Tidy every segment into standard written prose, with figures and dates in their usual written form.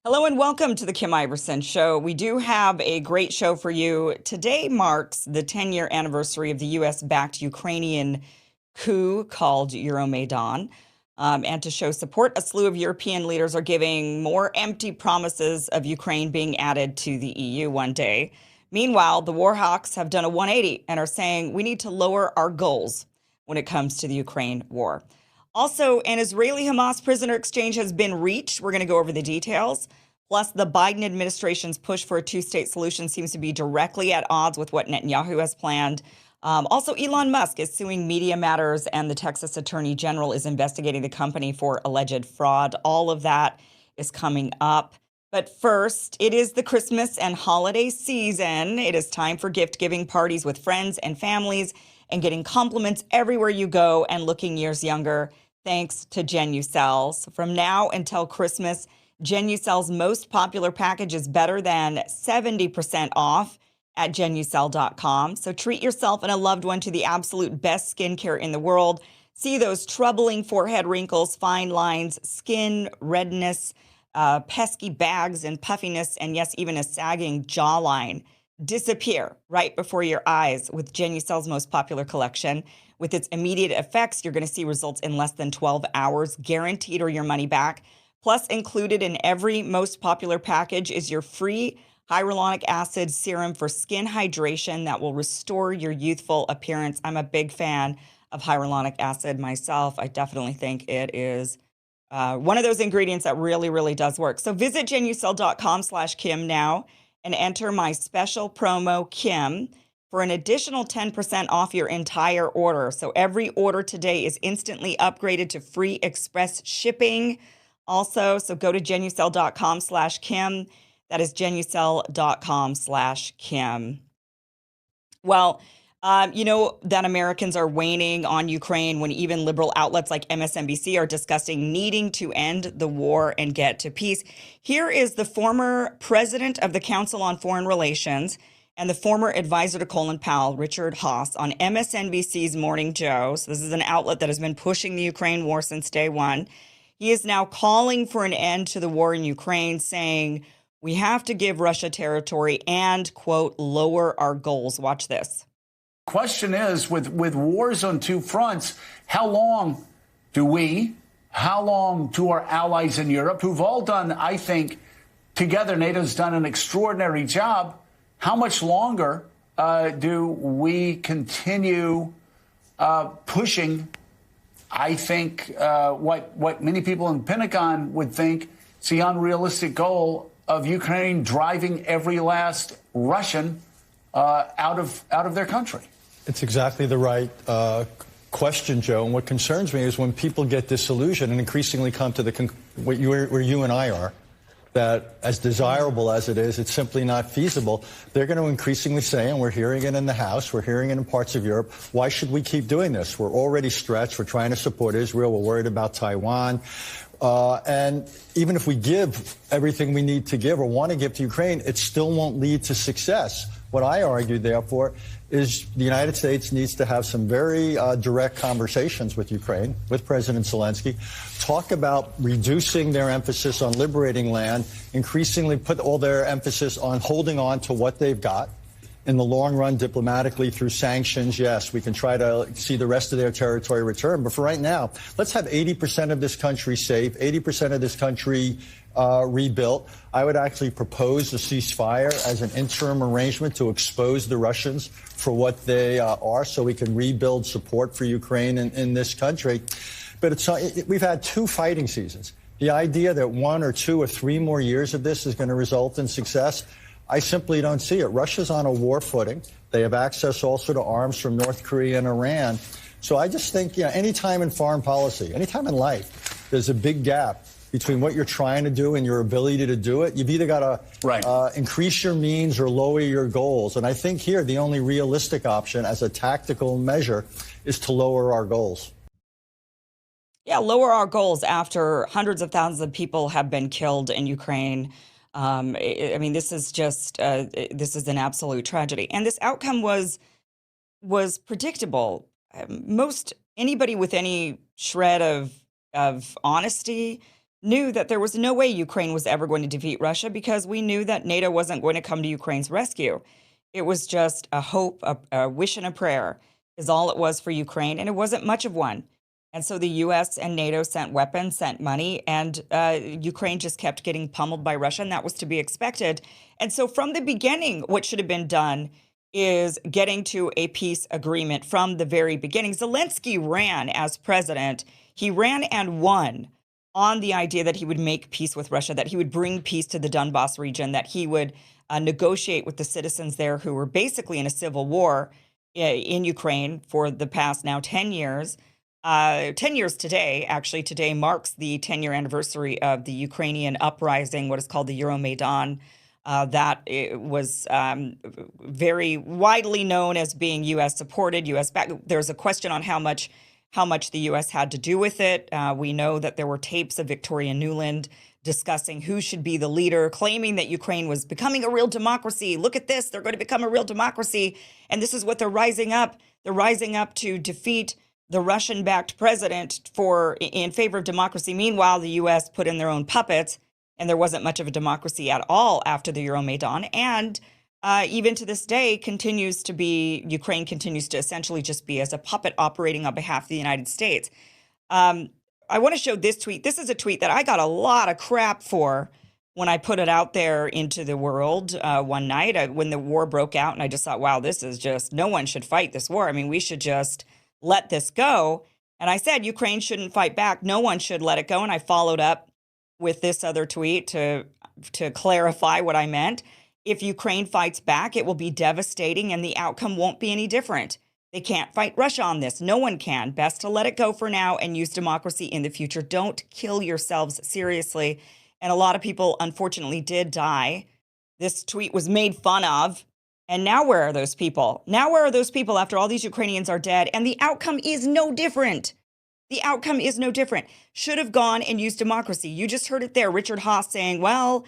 Hello and welcome to the Kim Iverson Show. We do have a great show for you. Today marks the 10-year anniversary of the U.S.-backed Ukrainian coup called Euromaidan. And to show support, a slew of European leaders are giving more empty promises of Ukraine being added to the EU one day. Meanwhile, the war hawks have done a 180 and are saying we need to lower our goals when it comes to the Ukraine war. Also, an Israeli-Hamas prisoner exchange has been reached. We're going to go over the details. Plus, the Biden administration's push for a two-state solution seems to be directly at odds with what Netanyahu has planned. Also, Elon Musk is suing Media Matters, and the Texas Attorney General is investigating the company for alleged fraud. All of that is coming up. But first, it is the Christmas and holiday season. It is time for gift-giving parties with friends and families and getting compliments everywhere you go and looking years younger, thanks to Genucel. From now until Christmas, Genucel's most popular package is better than 70% off at Genucel.com. So treat yourself and a loved one to the absolute best skincare in the world. See those troubling forehead wrinkles, fine lines, skin redness, pesky bags and puffiness, and yes, even a sagging jawline disappear right before your eyes with Genucel's most popular collection. With its immediate effects, you're going to see results in less than 12 hours, guaranteed, or your money back. Plus, included in every most popular package is your free hyaluronic acid serum for skin hydration that will restore your youthful appearance. I'm a big fan of hyaluronic acid myself. I definitely think it is one of those ingredients that really, really does work. So visit Genucel.com/Kim now and enter my special promo Kim for an additional 10% off your entire order. So every order today is instantly upgraded to free express shipping. Also, so go to Genucel.com/Kim. That is Genucel.com/Kim. Well, you know that Americans are waning on Ukraine when even liberal outlets like MSNBC are discussing needing to end the war and get to peace. Here is the former president of the Council on Foreign Relations and the former advisor to Colin Powell, Richard Haass, on MSNBC's Morning Joe. So this is an outlet that has been pushing the Ukraine war since day one. He is now calling for an end to the war in Ukraine, saying we have to give Russia territory and, quote, lower our goals. Watch this. Question is, with wars on two fronts, how long how long do our allies in Europe, who've all done, I think, together, NATO's done an extraordinary job, how much longer do we continue pushing, I think, what many people in the Pentagon would think is the unrealistic goal of Ukraine driving every last Russian out of their country? It's exactly the right question, Joe. And what concerns me is when people get disillusioned and increasingly come to where you and I are, that as desirable as it is, it's simply not feasible. They're going to increasingly say, and we're hearing it in the House, we're hearing it in parts of Europe, why should we keep doing this? We're already stretched. We're trying to support Israel. We're worried about Taiwan. And even if we give everything we need to give or want to give to Ukraine, it still won't lead to success. What I argue, therefore, is the United States needs to have some very direct conversations with Ukraine, with President Zelensky, talk about reducing their emphasis on liberating land, increasingly put all their emphasis on holding on to what they've got. In the long run, diplomatically, through sanctions, yes, we can try to see the rest of their territory return. But for right now, let's have 80% of this country safe, 80% of this country rebuilt. I would actually propose a ceasefire as an interim arrangement to expose the Russians for what they are, so we can rebuild support for Ukraine in this country. But we've had two fighting seasons. The idea that 1 or 2 or 3 more years of this is going to result in success, I simply don't see it. Russia's on a war footing. They have access also to arms from North Korea and Iran. So I just think, any time in foreign policy, any time in life, there's a big gap between what you're trying to do and your ability to do it. You've either got to increase your means or lower your goals. And I think here the only realistic option as a tactical measure is to lower our goals. Yeah, lower our goals after hundreds of thousands of people have been killed in Ukraine. I mean, this is just this is an absolute tragedy, and this outcome was predictable. Most anybody with any shred of honesty knew that there was no way Ukraine was ever going to defeat Russia because we knew that NATO wasn't going to come to Ukraine's rescue. It was just a hope, a wish, and a prayer is all it was for Ukraine, and it wasn't much of one. And so the U.S. and NATO sent weapons, sent money, and Ukraine just kept getting pummeled by Russia, and that was to be expected. And so from the beginning, what should have been done is getting to a peace agreement from the very beginning. Zelensky ran as president. He ran and won on the idea that he would make peace with Russia, that he would bring peace to the Donbas region, that he would negotiate with the citizens there who were basically in a civil war in Ukraine for the past now 10 years. 10 years today, actually, today marks the 10-year anniversary of the Ukrainian uprising, what is called the Euromaidan. That it was very widely known as being U.S. supported, U.S. backed. There's a question on how much the U.S. had to do with it. We know that there were tapes of Victoria Nuland discussing who should be the leader, claiming that Ukraine was becoming a real democracy. Look at this, they're going to become a real democracy. And this is what they're rising up. They're rising up to defeat the Russian-backed president in favor of democracy. Meanwhile, the U.S. put in their own puppets, and there wasn't much of a democracy at all after the Euromaidan. And even to this day, Ukraine continues to essentially just be as a puppet operating on behalf of the United States. I want to show this tweet. This is a tweet that I got a lot of crap for when I put it out there into the world one night when the war broke out. And I just thought, wow, this is just, no one should fight this war. I mean, we should just let this go. And I said, Ukraine shouldn't fight back. No one should let it go. And I followed up with this other tweet to clarify what I meant. If Ukraine fights back, it will be devastating and the outcome won't be any different. They can't fight Russia on this. No one can. Best to let it go for now and use democracy in the future. Don't kill yourselves, seriously. And a lot of people, unfortunately, did die. This tweet was made fun of. And now where are those people? Now where are those people after all these Ukrainians are dead? And the outcome is no different. The outcome is no different. Should have gone and used democracy. You just heard it there. Richard Haass saying, well,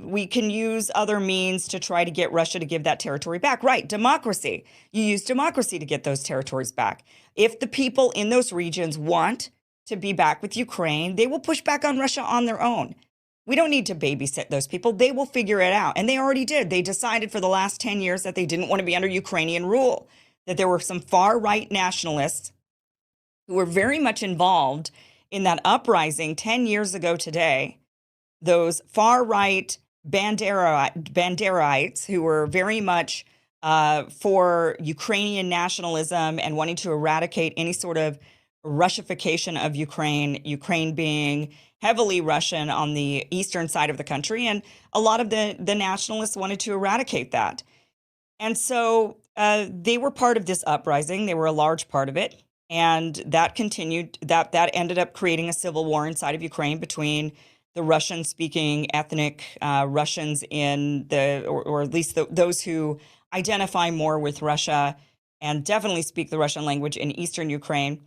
we can use other means to try to get Russia to give that territory back. Right, democracy. You use democracy to get those territories back. If the people in those regions want to be back with Ukraine, they will push back on Russia on their own. We don't need to babysit those people. They will figure it out. And they already did. They decided for the last 10 years that they didn't want to be under Ukrainian rule, that there were some far-right nationalists who were very much involved in that uprising 10 years ago today. Those far-right Banderites who were very much for Ukrainian nationalism and wanting to eradicate any sort of Russification of Ukraine being heavily Russian on the eastern side of the country. And a lot of the nationalists wanted to eradicate that. And so they were part of this uprising. They were a large part of it. And that continued, that ended up creating a civil war inside of Ukraine between the Russian-speaking ethnic Russians or at least those who identify more with Russia and definitely speak the Russian language in eastern Ukraine,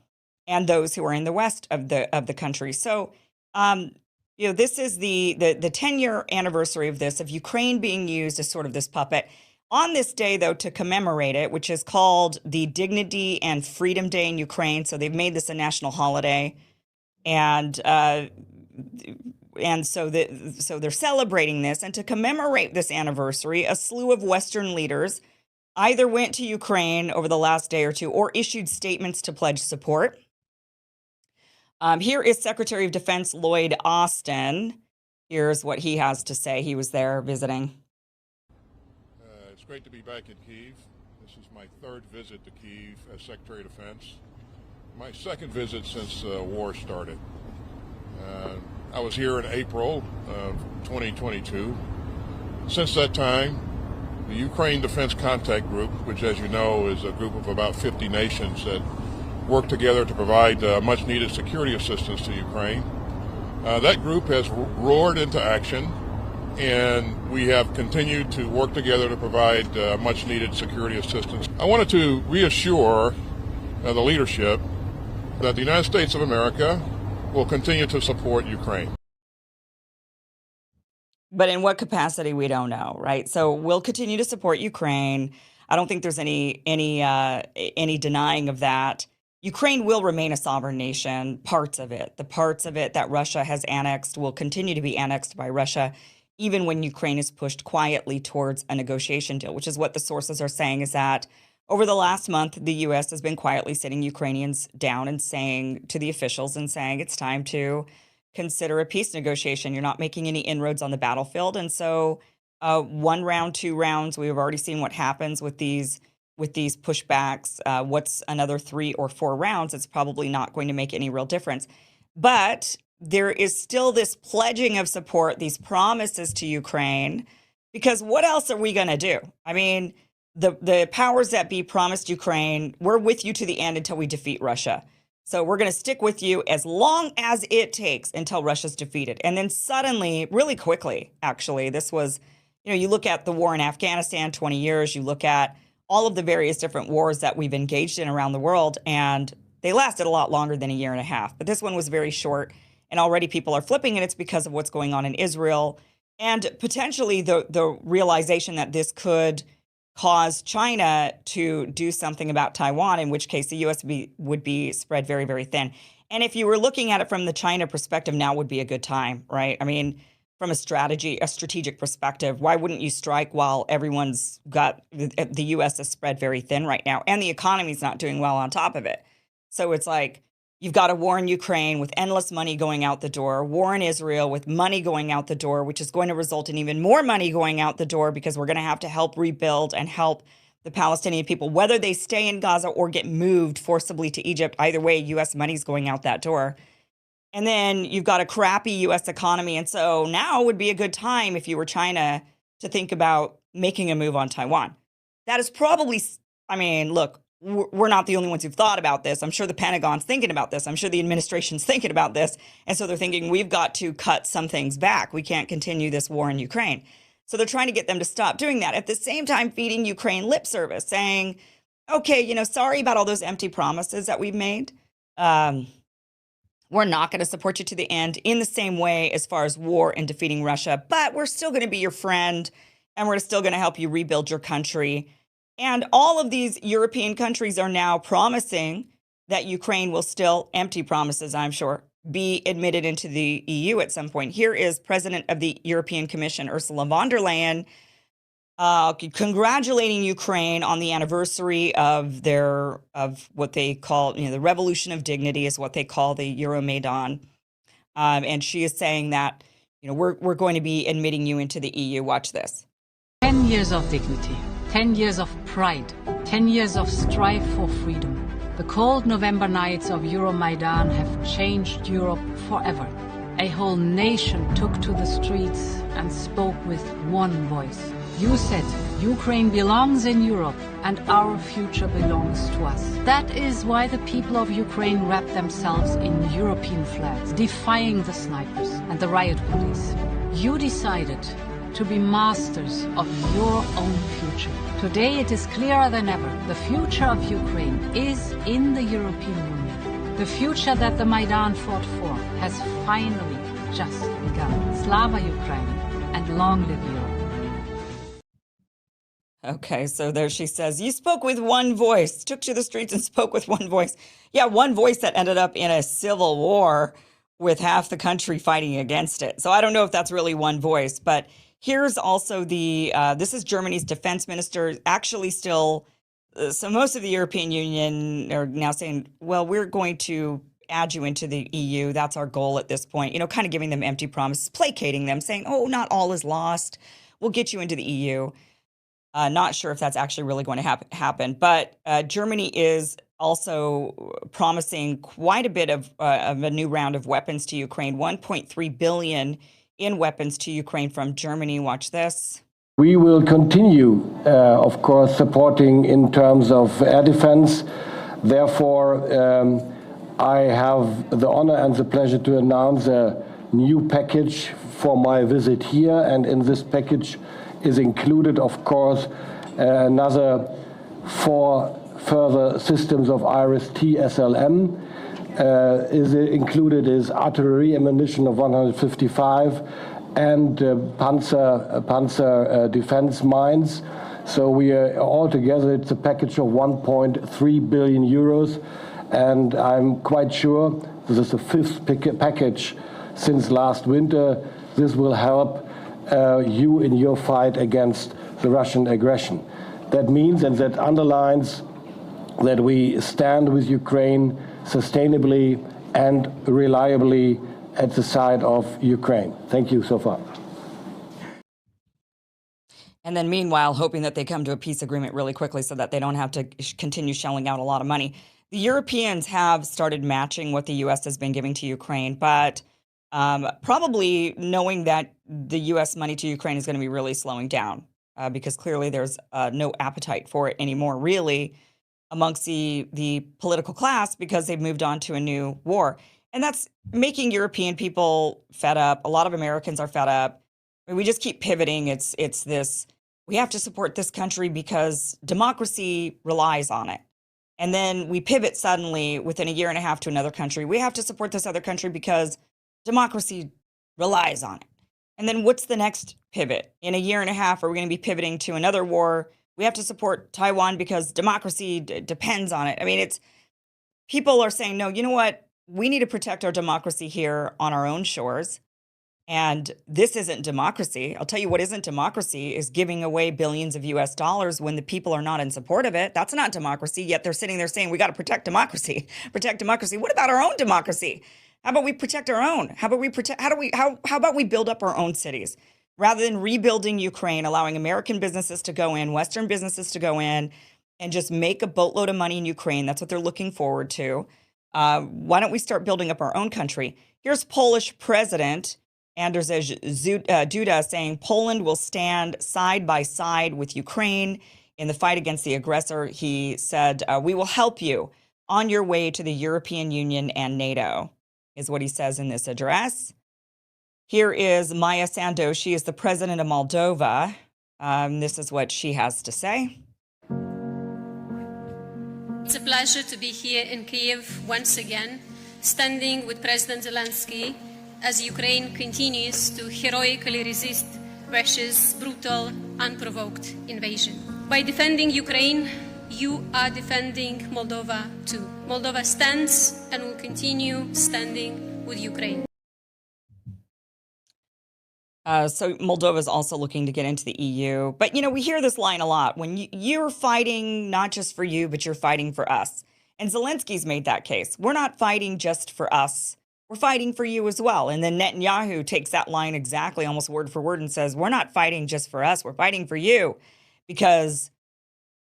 and those who are in the west of the country. So, this is the 10-year anniversary of this, of Ukraine being used as sort of this puppet. On this day, though, to commemorate it, which is called the Dignity and Freedom Day in Ukraine, so they've made this a national holiday, and so they're celebrating this. And to commemorate this anniversary, a slew of Western leaders either went to Ukraine over the last day or two or issued statements to pledge support. Here is Secretary of Defense Lloyd Austin. Here's what he has to say. He was there visiting. It's great to be back in Kyiv. This is my third visit to Kyiv as Secretary of Defense. My second visit since the war started. I was here in April of 2022. Since that time, the Ukraine Defense Contact Group, which, as you know, is a group of about 50 nations that work together to provide much-needed security assistance to Ukraine. That group has roared into action, and we have continued to work together to provide much-needed security assistance. I wanted to reassure the leadership that the United States of America will continue to support Ukraine. But in what capacity, we don't know, right? So we'll continue to support Ukraine. I don't think there's any denying of that. Ukraine will remain a sovereign nation, parts of it. The parts of it that Russia has annexed will continue to be annexed by Russia, even when Ukraine is pushed quietly towards a negotiation deal, which is what the sources are saying, is that over the last month, the U.S. has been quietly sitting Ukrainians down and saying to the officials and saying it's time to consider a peace negotiation. You're not making any inroads on the battlefield. And so 1 round, 2 rounds, we've already seen what happens with these pushbacks. What's another 3 or 4 rounds? It's probably not going to make any real difference. But there is still this pledging of support, these promises to Ukraine, because what else are we going to do? I mean, the powers that be promised Ukraine, we're with you to the end until we defeat Russia. So we're going to stick with you as long as it takes until Russia's defeated. And then suddenly, really quickly, actually, this was, you look at the war in Afghanistan, 20 years, you look at all of the various different wars that we've engaged in around the world, and they lasted a lot longer than a year and a half. But this one was very short, and already people are flipping, and it's because of what's going on in Israel, and potentially the realization that this could cause China to do something about Taiwan, in which case the U.S. would be spread very, very thin. And if you were looking at it from the China perspective, now would be a good time, right? I mean, from a strategic perspective, why wouldn't you strike while everyone's got the U.S. is spread very thin right now, and the economy's not doing well on top of it? So it's like you've got a war in Ukraine with endless money going out the door, war in Israel with money going out the door, which is going to result in even more money going out the door because we're going to have to help rebuild and help the Palestinian people, whether they stay in Gaza or get moved forcibly to Egypt. Either way, U.S. money's going out that door. And then you've got a crappy U.S. economy. And so now would be a good time if you were China to think about making a move on Taiwan. That is probably, I mean, look, we're not the only ones who've thought about this. I'm sure the Pentagon's thinking about this. I'm sure the administration's thinking about this. And so they're thinking, we've got to cut some things back. We can't continue this war in Ukraine. So they're trying to get them to stop doing that. At the same time, feeding Ukraine lip service, saying, okay, sorry about all those empty promises that we've made. We're not going to support you to the end in the same way as far as war and defeating Russia, but we're still going to be your friend, and we're still going to help you rebuild your country. And all of these European countries are now promising that Ukraine will still, empty promises, I'm sure, be admitted into the EU at some point. Here is President of the European Commission, Ursula von der Leyen, congratulating Ukraine on the anniversary of what they call, the Revolution of Dignity is what they call the Euromaidan. And she is saying that, we're going to be admitting you into the EU. Watch this. 10 years of dignity, 10 years of pride, 10 years of strife for freedom. The cold November nights of Euromaidan have changed Europe forever. A whole nation took to the streets and spoke with one voice. You said, Ukraine belongs in Europe and our future belongs to us. That is why the people of Ukraine wrap themselves in European flags, defying the snipers and the riot police. You decided to be masters of your own future. Today it is clearer than ever. The future of Ukraine is in the European Union. The future that the Maidan fought for has finally just begun. Slava Ukraine, and long live Europe. Okay, so there she says, you spoke with one voice, took to the streets and spoke with one voice. Yeah, one voice that ended up in a civil war with half the country fighting against it. So I don't know if that's really one voice, but here's also this is Germany's defense minister, actually still, so most of the European Union are now saying, well, we're going to add you into the EU. That's our goal at this point, kind of giving them empty promises, placating them, saying, oh, not all is lost. We'll get you into the EU. Not sure if that's actually really going to happen, but Germany is also promising quite a bit of a new round of weapons to Ukraine, 1.3 billion in weapons to Ukraine from Germany. Watch this. We will continue, of course, supporting in terms of air defense. Therefore, I have the honor and the pleasure to announce a new package for my visit here, and in this package is included, of course, another 4 further systems of IRIS-T SLM. Is included is artillery ammunition of 155 and panzer defense mines. So we are all together, it's a package of 1.3 billion euros. And I'm quite sure this is the fifth package since last winter. This will help you in your fight against the Russian aggression. That means and that underlines that we stand with Ukraine sustainably and reliably at the side of Ukraine. Thank you so far. And then meanwhile, hoping that they come to a peace agreement really quickly so that they don't have to continue shelling out a lot of money. The Europeans have started matching what the U.S. has been giving to Ukraine, but probably knowing that the U.S. money to Ukraine is going to be really slowing down because clearly there's no appetite for it anymore, really, amongst the political class because they've moved on to a new war. And that's making European people fed up. A lot of Americans are fed up. I mean, we just keep pivoting. It's this, we have to support this country because democracy relies on it. And then we pivot suddenly within a year and a half to another country. We have to support this other country because democracy relies on it. And then what's the next pivot? In a year and a half, are we going to be pivoting to another war? We have to support Taiwan because democracy depends on it. I mean, people are saying, no, you know what? We need to protect our democracy here on our own shores. And this isn't democracy. I'll tell you what isn't democracy is giving away billions of US dollars when the people are not in support of it. That's not democracy. Yet they're sitting there saying, we got to protect democracy, protect democracy. What about our own democracy? How about we protect our own? How about we protect, how about we build up our own cities rather than rebuilding Ukraine, allowing American businesses to go in, Western businesses to go in and just make a boatload of money in Ukraine. That's what they're looking forward to. Why don't we start building up our own country? Here's Polish President Andrzej Duda saying Poland will stand side by side with Ukraine in the fight against the aggressor. He said, we will help you on your way to the European Union and NATO, is what he says in this address. Here is Maya Sandu. She is the president of Moldova. This is what she has to say. It's a pleasure to be here in Kyiv once again, standing with President Zelensky as Ukraine continues to heroically resist Russia's brutal, unprovoked invasion. By defending Ukraine, you are defending Moldova too. Moldova stands and will continue standing with Ukraine. So Moldova is also looking to get into the EU. But, you know, we hear this line a lot. When you're fighting not just for you, but you're fighting for us. And Zelensky's made that case. We're not fighting just for us. We're fighting for you as well. And then Netanyahu takes that line exactly, almost word for word, and says, we're not fighting just for us. We're fighting for you. Because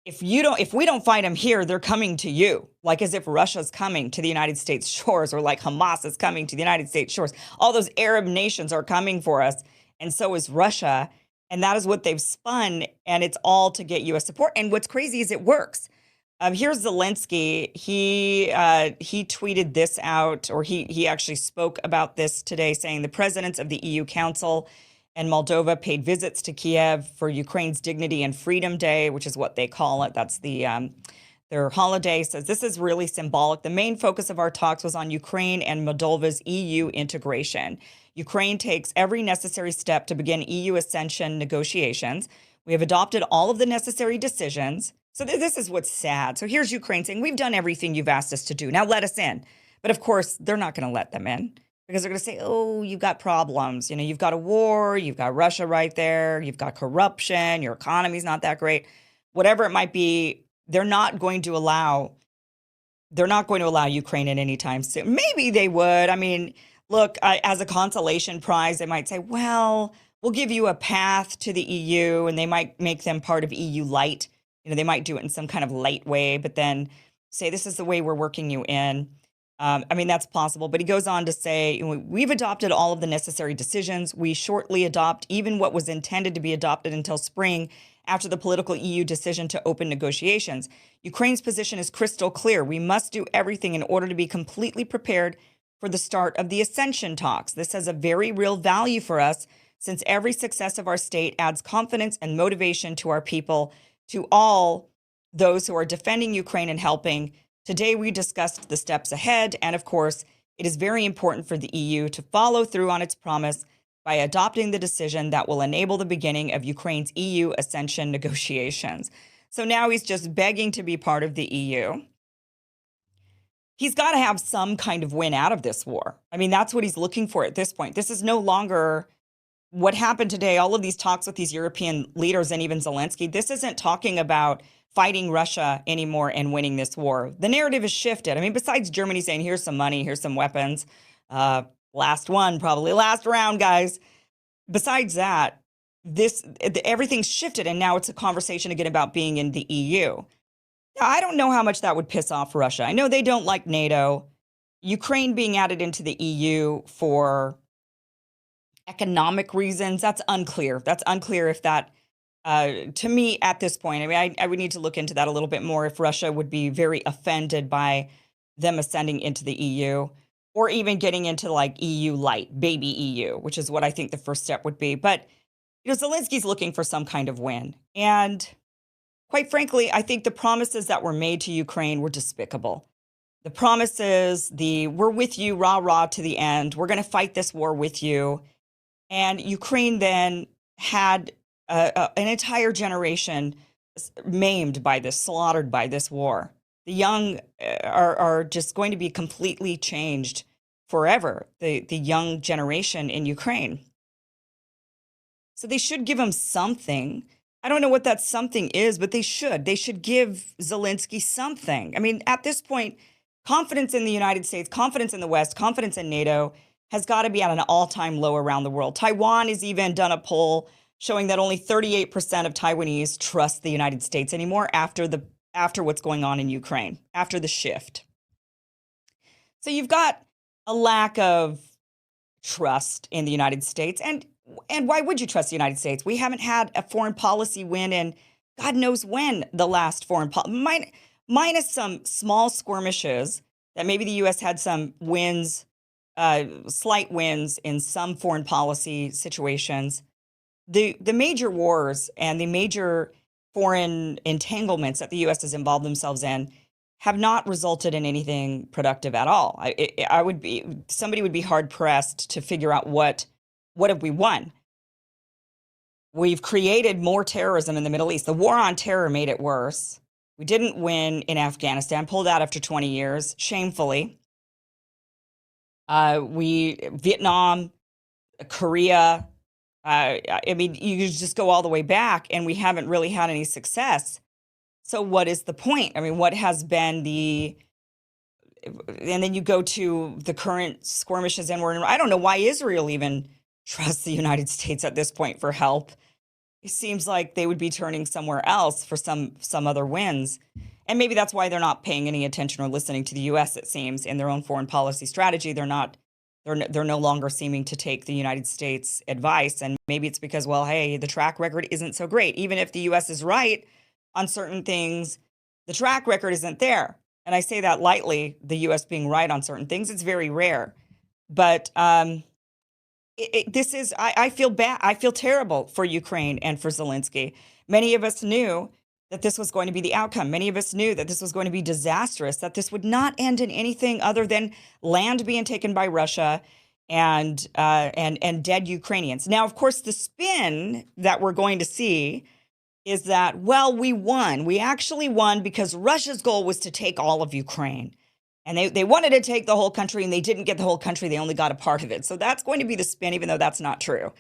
if we don't fight them here, they're coming to you. Like as if Russia's coming to the United States shores, or like Hamas is coming to the United States shores. All those Arab nations are coming for us. And so is Russia. And that is what they've spun. And it's all to get U.S. support. And what's crazy is it works. Here's Zelensky. He tweeted this out, or he actually spoke about this today, saying the presidents of the EU Council and Moldova paid visits to Kiev for Ukraine's Dignity and Freedom Day, which is what they call it. That's their holiday. Says this is really symbolic. The main focus of our talks was on Ukraine and Moldova's EU integration. Ukraine takes every necessary step to begin EU accession negotiations. We have adopted all of the necessary decisions. So this is what's sad. So here's Ukraine saying, we've done everything you've asked us to do. Now let us in. But of course, they're not going to let them in because they're going to say, oh, you've got problems. You know, you've got a war. You've got Russia right there. You've got corruption. Your economy's not that great. Whatever it might be, they're not going to allow Ukraine in any time soon. Maybe they would. I mean, look, as a consolation prize, they might say, well, we'll give you a path to the EU, and they might make them part of EU light. You know, they might do it in some kind of light way, but then say, this is the way we're working you in. I mean, that's possible. But he goes on to say, we've adopted all of the necessary decisions. We shortly adopt even what was intended to be adopted until spring after the political EU decision to open negotiations. Ukraine's position is crystal clear. We must do everything in order to be completely prepared for the start of the accession talks. This has a very real value for us, since every success of our state adds confidence and motivation to our people, to all those who are defending Ukraine and helping. Today, we discussed the steps ahead. And of course, it is very important for the EU to follow through on its promise by adopting the decision that will enable the beginning of Ukraine's EU accession negotiations. So now he's just begging to be part of the EU. he's got to have some kind of win out of this war. I mean, that's what he's looking for at this point. This is no longer what happened today. All of these talks with these European leaders and even Zelensky, this isn't talking about fighting Russia anymore and winning this war. The narrative has shifted. I mean, besides Germany saying, here's some money, here's some weapons, last one, probably last round, guys. Besides that, everything's shifted, and now it's a conversation again about being in the EU. Now, I don't know how much that would piss off Russia. I know they don't like NATO. Ukraine being added into the EU for economic reasons, that's unclear. That's unclear if that, to me at this point, I mean, I would need to look into that a little bit more if Russia would be very offended by them ascending into the EU or even getting into like EU light, baby EU, which is what I think the first step would be. But, Zelensky's looking for some kind of win. And quite frankly, I think the promises that were made to Ukraine were despicable. The promises, we're with you, rah, rah, to the end. We're going to fight this war with you. And Ukraine then had an entire generation maimed by this, slaughtered by this war. The young are just going to be completely changed forever, the young generation in Ukraine. So they should give him something. I don't know what that something is, but they should. They should give Zelensky something. I mean, at this point, confidence in the United States, confidence in the West, confidence in NATO has got to be at an all-time low around the world. Taiwan has even done a poll showing that only 38% of Taiwanese trust the United States anymore after what's going on in Ukraine, after the shift. So you've got a lack of trust in the United States. And why would you trust the United States? We haven't had a foreign policy win in God knows when the last foreign policy, minus some small skirmishes that maybe the U.S. had some wins, slight wins in some foreign policy situations. The major wars and the major foreign entanglements that the U.S. has involved themselves in have not resulted in anything productive at all. Somebody would be hard pressed to figure out what have we won. We've created more terrorism in the Middle East. The war on terror made it worse. We didn't win in Afghanistan, pulled out after 20 years, shamefully. Vietnam, Korea, I mean, you just go all the way back, and we haven't really had any success. So what is the point? I mean, what has been and then you go to the current skirmishes, and I don't know why Israel even trusts the United States at this point for help. It seems like they would be turning somewhere else for some other wins. And maybe that's why they're not paying any attention or listening to the U.S., it seems, in their own foreign policy strategy. They're no longer seeming to take the United States advice. And maybe it's because, well, hey, the track record isn't so great. Even if the U.S. is right on certain things, the track record isn't there. And I say that lightly, the U.S. being right on certain things. It's very rare. But I feel bad. I feel terrible for Ukraine and for Zelensky. Many of us knew that this was going to be the outcome. Many of us knew that this was going to be disastrous, that this would not end in anything other than land being taken by Russia and dead Ukrainians. Now, of course, the spin that we're going to see is that, well, we won. We actually won because Russia's goal was to take all of Ukraine. And they wanted to take the whole country, and they didn't get the whole country. They only got a part of it. So that's going to be the spin, even though that's not true.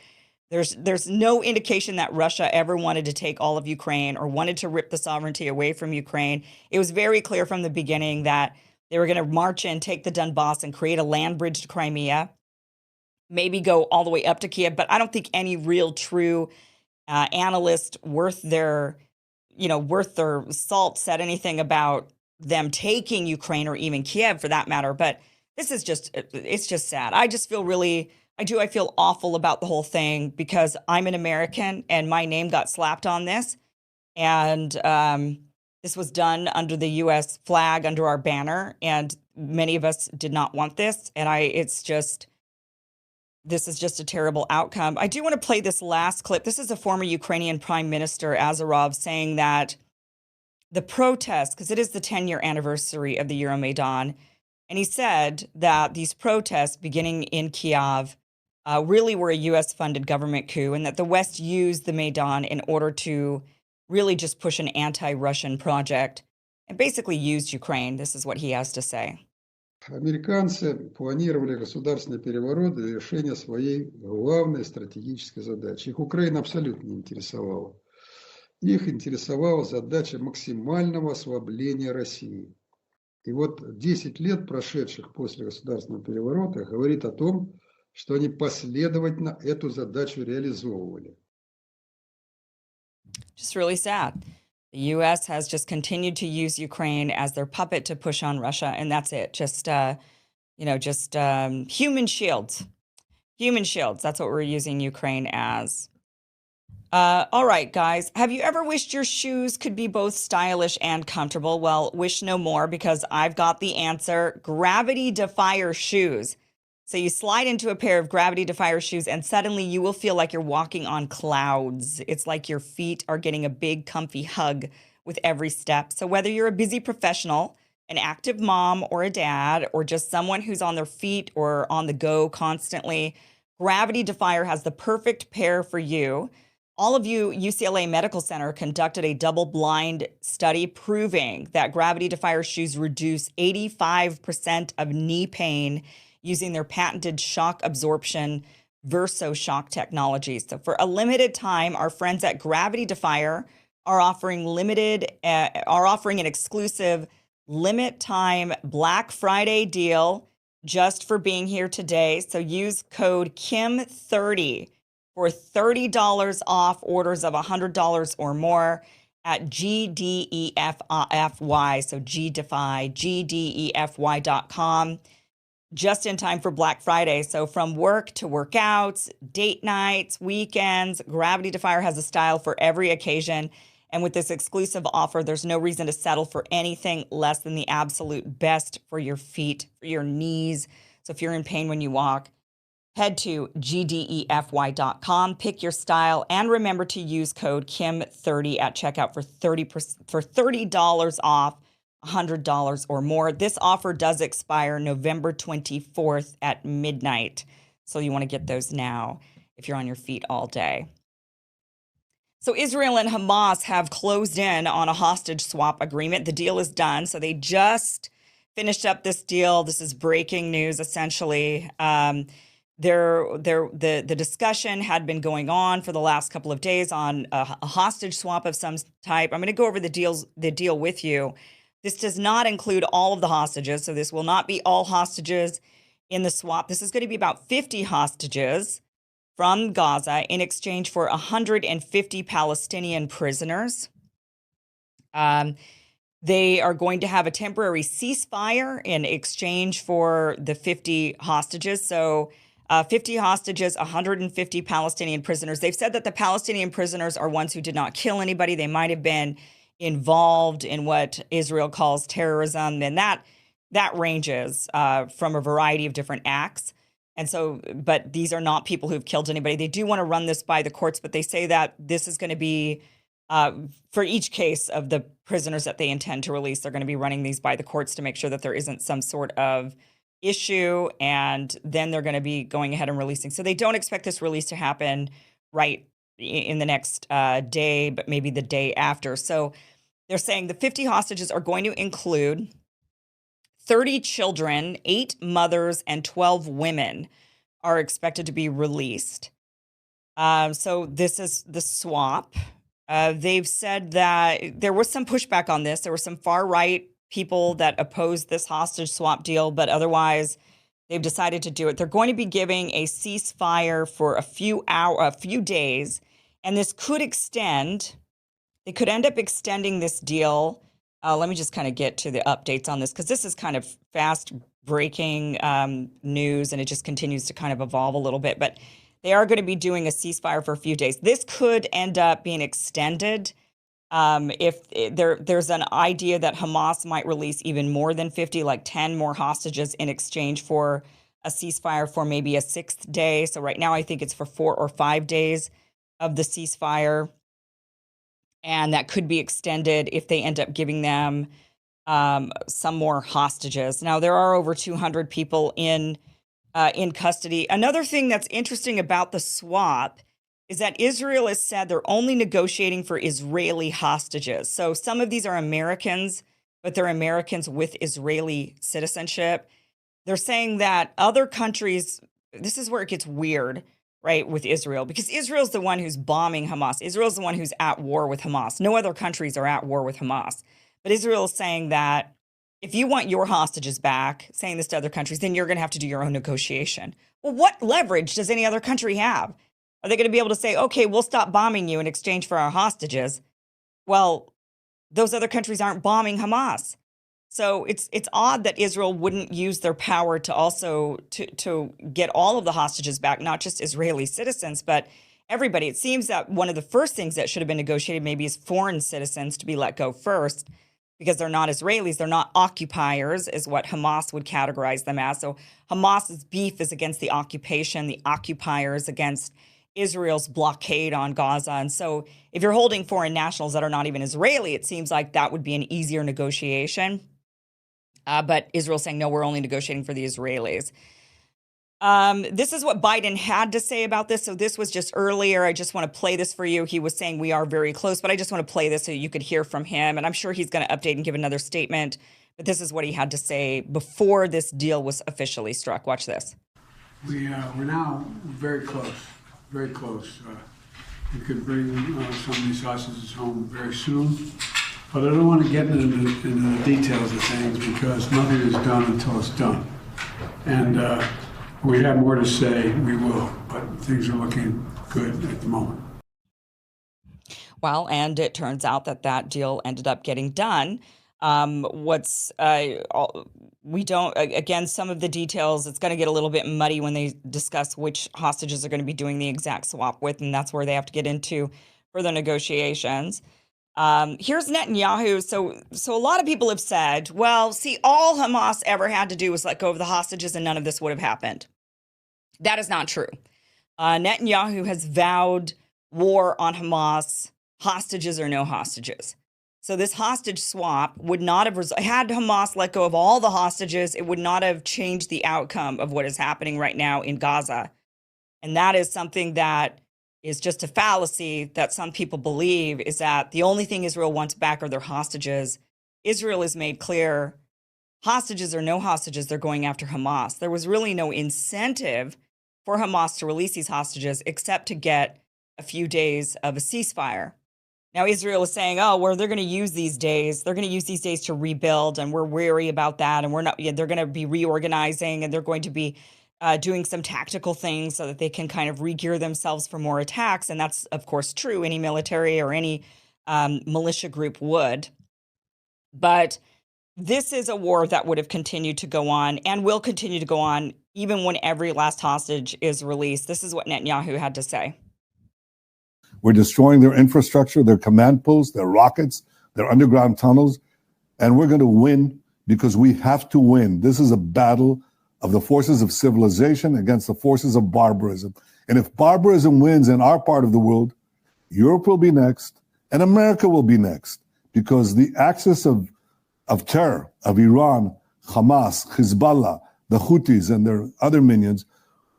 There's no indication that Russia ever wanted to take all of Ukraine or wanted to rip the sovereignty away from Ukraine. It was very clear from the beginning that they were going to march in, take the Donbass, and create a land bridge to Crimea, maybe go all the way up to Kiev. But I don't think any real true analyst worth their salt said anything about them taking Ukraine or even Kiev for that matter. But it's just sad. I just feel I feel awful about the whole thing because I'm an American and my name got slapped on this. And this was done under the U.S. flag, under our banner. And many of us did not want this. And this is just a terrible outcome. I do want to play this last clip. This is a former Ukrainian Prime Minister, Azarov, saying that the protests, because it is the 10-year anniversary of the Euromaidan, and he said that these protests beginning in Kiev really were a U.S.-funded government coup, and that the West used the Maidan in order to really just push an anti-Russian project and basically used Ukraine. This is what he has to say. Американцы планировали государственный переворот для решения своей главной стратегической задачи. Их Украина абсолютно не интересовала. Их интересовала задача максимального ослабления России. И вот 10 лет, прошедших после государственного переворота, говорит о том, что они последовательно эту задачу реализовывали. Just really sad. The U.S. has just continued to use Ukraine as their puppet to push on Russia, and that's it. Just, human shields. Human shields. That's what we're using Ukraine as. All right, guys. Have you ever wished your shoes could be both stylish and comfortable? Well, wish no more, because I've got the answer. Gravity Defier shoes. So you slide into a pair of Gravity Defier shoes and suddenly you will feel like you're walking on clouds. It's like your feet are getting a big comfy hug with every step. So whether you're a busy professional, an active mom or a dad, or just someone who's on their feet or on the go constantly, Gravity Defier has the perfect pair for you. All of you, UCLA Medical Center conducted a double-blind study proving that Gravity Defier shoes reduce 85% of knee pain using their patented shock absorption VersoShock technology. So for a limited time, our friends at Gravity Defier are offering an exclusive limit time Black Friday deal just for being here today. So use code KIM30 for $30 off orders of $100 or more at GDEFY. So GDefy, GDEFY.com. Just in time for Black Friday. So from work to workouts, date nights, weekends, Gravity Defier has a style for every occasion. And with this exclusive offer, there's no reason to settle for anything less than the absolute best for your feet, for your knees. So if you're in pain when you walk, head to GDEFY.com, pick your style, and remember to use code KIM30 at checkout for $30 off. $100 or more. This offer does expire November 24th at midnight. So you want to get those now if you're on your feet all day. So Israel and Hamas have closed in on a hostage swap agreement. The deal is done. So they just finished up this deal. This is breaking news, essentially. The discussion had been going on for the last couple of days on a hostage swap of some type. I'm going to go over the deal with you. This does not include all of the hostages, so this will not be all hostages in the swap. This is going to be about 50 hostages from Gaza in exchange for 150 Palestinian prisoners. They are going to have a temporary ceasefire in exchange for the 50 hostages. So 50 hostages, 150 Palestinian prisoners. They've said that the Palestinian prisoners are ones who did not kill anybody. They might have been involved in what Israel calls terrorism, and that ranges from a variety of different acts. And so, but these are not people who've killed anybody. They do want to run this by the courts, but they say that this is going to be for each case of the prisoners that they intend to release. They're going to be running these by the courts to make sure that there isn't some sort of issue, and then they're going to be going ahead and releasing. So they don't expect this release to happen right in the next day, but maybe the day after. So they're saying the 50 hostages are going to include 30 children, 8 mothers, and 12 women are expected to be released. So this is the swap. They've said that there was some pushback on this. There were some far-right people that opposed this hostage swap deal, but otherwise they've decided to do it. They're going to be giving a ceasefire for a few days, and this could extend. They could end up extending this deal. Let me just kind of get to the updates on this, because this is kind of fast breaking news, and it just continues to kind of evolve a little bit. But they are going to be doing a ceasefire for a few days. This could end up being extended. If there's an idea that Hamas might release even more than 50, like 10 more hostages in exchange for a ceasefire for maybe a 6th day. So right now I think it's for 4 or 5 days of the ceasefire. And that could be extended if they end up giving them some more hostages. Now, there are over 200 people in custody. Another thing that's interesting about the swap is that Israel has said they're only negotiating for Israeli hostages. So some of these are Americans, but they're Americans with Israeli citizenship. They're saying that other countries, this is where it gets weird, right, with Israel, because Israel's the one who's bombing Hamas. Israel's the one who's at war with Hamas. No other countries are at war with Hamas. But Israel is saying that if you want your hostages back, saying this to other countries, then you're going to have to do your own negotiation. Well, what leverage does any other country have? Are they going to be able to say, okay, we'll stop bombing you in exchange for our hostages? Well, those other countries aren't bombing Hamas. So it's odd that Israel wouldn't use their power to also to get all of the hostages back, not just Israeli citizens, but everybody. It seems that one of the first things that should have been negotiated maybe is foreign citizens to be let go first, because they're not Israelis, they're not occupiers, is what Hamas would categorize them as. So Hamas's beef is against the occupation, the occupiers against Israel's blockade on Gaza. And so if you're holding foreign nationals that are not even Israeli, it seems like that would be an easier negotiation. But Israel's saying, no, we're only negotiating for the Israelis. This is what Biden had to say about this. So this was just earlier. I just want to play this for you. He was saying we are very close, but I just want to play this so you could hear from him. And I'm sure he's going to update and give another statement. But this is what he had to say before this deal was officially struck. Watch this. We're now very close, very close. We could bring some of these hostages home very soon. But I don't want to get into the details of things because nothing is done until it's done. And we have more to say, we will, but things are looking good at the moment. Well, and it turns out that that deal ended up getting done. We don't, again, some of the details, it's going to get a little bit muddy when they discuss which hostages are going to be doing the exact swap with, and that's where they have to get into further negotiations. Here's Netanyahu. So a lot of people have said, well, see, all Hamas ever had to do was let go of the hostages and none of this would have happened. That is not true. Netanyahu has vowed war on Hamas, hostages or no hostages. So this hostage swap would not have, had Hamas let go of all the hostages, it would not have changed the outcome of what is happening right now in Gaza. And that is something that is just a fallacy that some people believe, is that the only thing Israel wants back are their hostages. Israel has made clear, hostages or no hostages, they're going after Hamas. There was really no incentive for Hamas to release these hostages except to get a few days of a ceasefire. Now, Israel is saying, oh, well, they're going to use these days. They're going to use these days to rebuild, and we're wary about that. And they're going to be reorganizing, and they're going to be doing some tactical things so that they can kind of re-gear themselves for more attacks. And that's, of course, true. Any military or any militia group would. But this is a war that would have continued to go on and will continue to go on even when every last hostage is released. This is what Netanyahu had to say. We're destroying their infrastructure, their command posts, their rockets, their underground tunnels. And we're going to win because we have to win. This is a battle of the forces of civilization against the forces of barbarism. And if barbarism wins in our part of the world, Europe will be next and America will be next, because the axis of terror of Iran, Hamas, Hezbollah, the Houthis and their other minions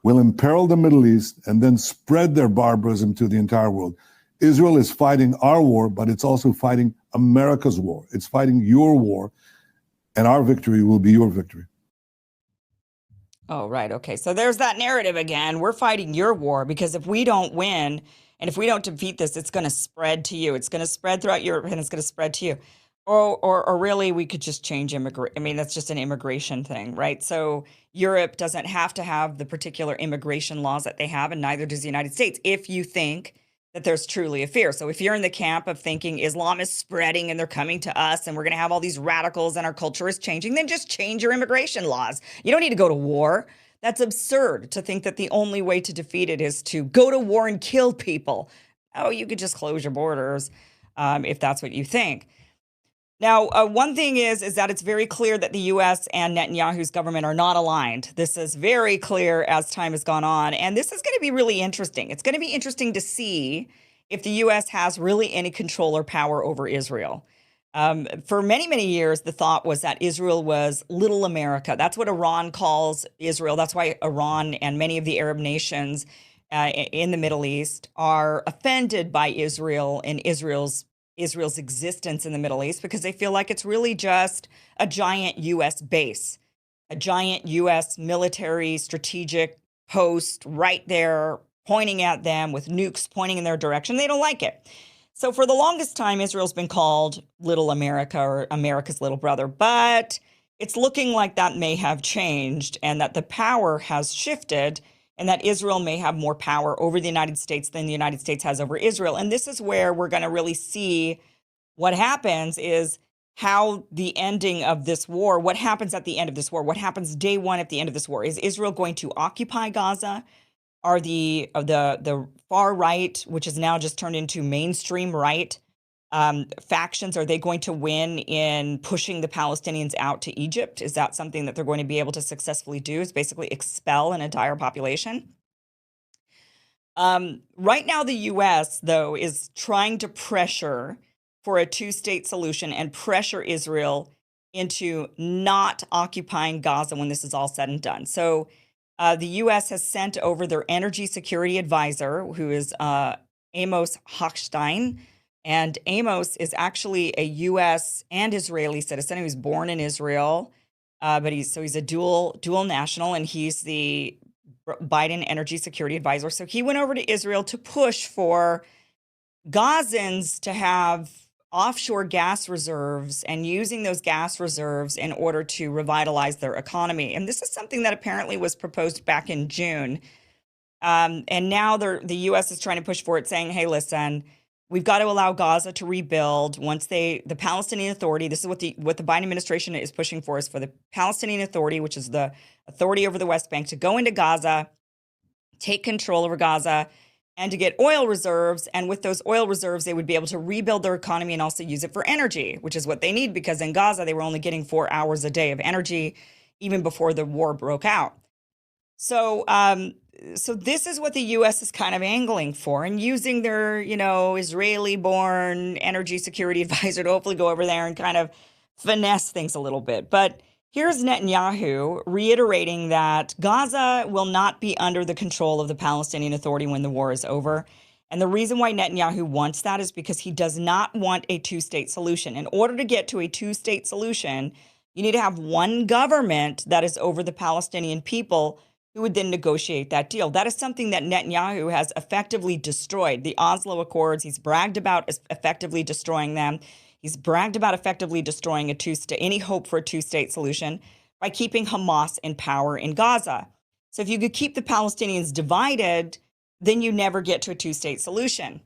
will imperil the Middle East and then spread their barbarism to the entire world. Israel is fighting our war, but it's also fighting America's war. It's fighting your war, and our victory will be your victory. Oh, right. Okay. So there's that narrative again. We're fighting your war because if we don't win and if we don't defeat this, it's going to spread to you. It's going to spread throughout Europe and it's going to spread to you. Or really, we could just change I mean, that's just an immigration thing, right? So Europe doesn't have to have the particular immigration laws that they have, and neither does the United States, if you think that there's truly a fear. So if you're in the camp of thinking Islam is spreading and they're coming to us and we're going to have all these radicals and our culture is changing, then just change your immigration laws. You don't need to go to war. That's absurd to think that the only way to defeat it is to go to war and kill people. Oh, you could just close your borders if that's what you think. Now, one thing is that it's very clear that the U.S. and Netanyahu's government are not aligned. This is very clear as time has gone on. And this is going to be really interesting. It's going to be interesting to see if the U.S. has really any control or power over Israel. For many, many years, the thought was that Israel was little America. That's what Iran calls Israel. That's why Iran and many of the Arab nations in the Middle East are offended by Israel and Israel's existence in the Middle East, because they feel like it's really just a giant U.S. base. a giant U.S. military strategic post right there pointing at them with nukes pointing in their direction. They don't like it. So for the longest time, Israel's been called Little America or America's little brother, but it's looking like that may have changed and that the power has shifted and that Israel may have more power over the United States than the United States has over Israel. And this is where we're going to really see what happens is how the ending of this war, what happens at the end of this war, what happens day one at the end of this war. Is Israel going to occupy Gaza? Are the far right, which is now just turned into mainstream right, factions, are they going to win in pushing the Palestinians out to Egypt? Is that something that they're going to be able to successfully do, is basically expel an entire population? Right now, the U.S., though, is trying to pressure for a two-state solution and pressure Israel into not occupying Gaza when this is all said and done. So the U.S. has sent over their energy security advisor, who is Amos Hochstein. And Amos is actually a U.S. and Israeli citizen. He was born in Israel, but he's a dual national, and he's the Biden energy security advisor. So he went over to Israel to push for Gazans to have offshore gas reserves and using those gas reserves in order to revitalize their economy. And this is something that apparently was proposed back in June. And now the U.S. is trying to push for it, saying, hey, listen, we've got to allow Gaza to rebuild once the Palestinian Authority, this is what the Biden administration is pushing for, is for the Palestinian Authority, which is the authority over the West Bank, to go into Gaza, take control over Gaza, and to get oil reserves. And with those oil reserves, they would be able to rebuild their economy and also use it for energy, which is what they need, because in Gaza, they were only getting 4 hours a day of energy even before the war broke out. So this is what the U.S. is kind of angling for, and using their, Israeli-born energy security advisor to hopefully go over there and kind of finesse things a little bit. But here's Netanyahu reiterating that Gaza will not be under the control of the Palestinian Authority when the war is over. And the reason why Netanyahu wants that is because he does not want a two-state solution. In order to get to a two-state solution, you need to have one government that is over the Palestinian people who would then negotiate that deal. That is something that Netanyahu has effectively destroyed. The Oslo Accords, he's bragged about effectively destroying them. He's bragged about effectively destroying any hope for a two-state solution by keeping Hamas in power in Gaza. So if you could keep the Palestinians divided, then you never get to a two-state solution.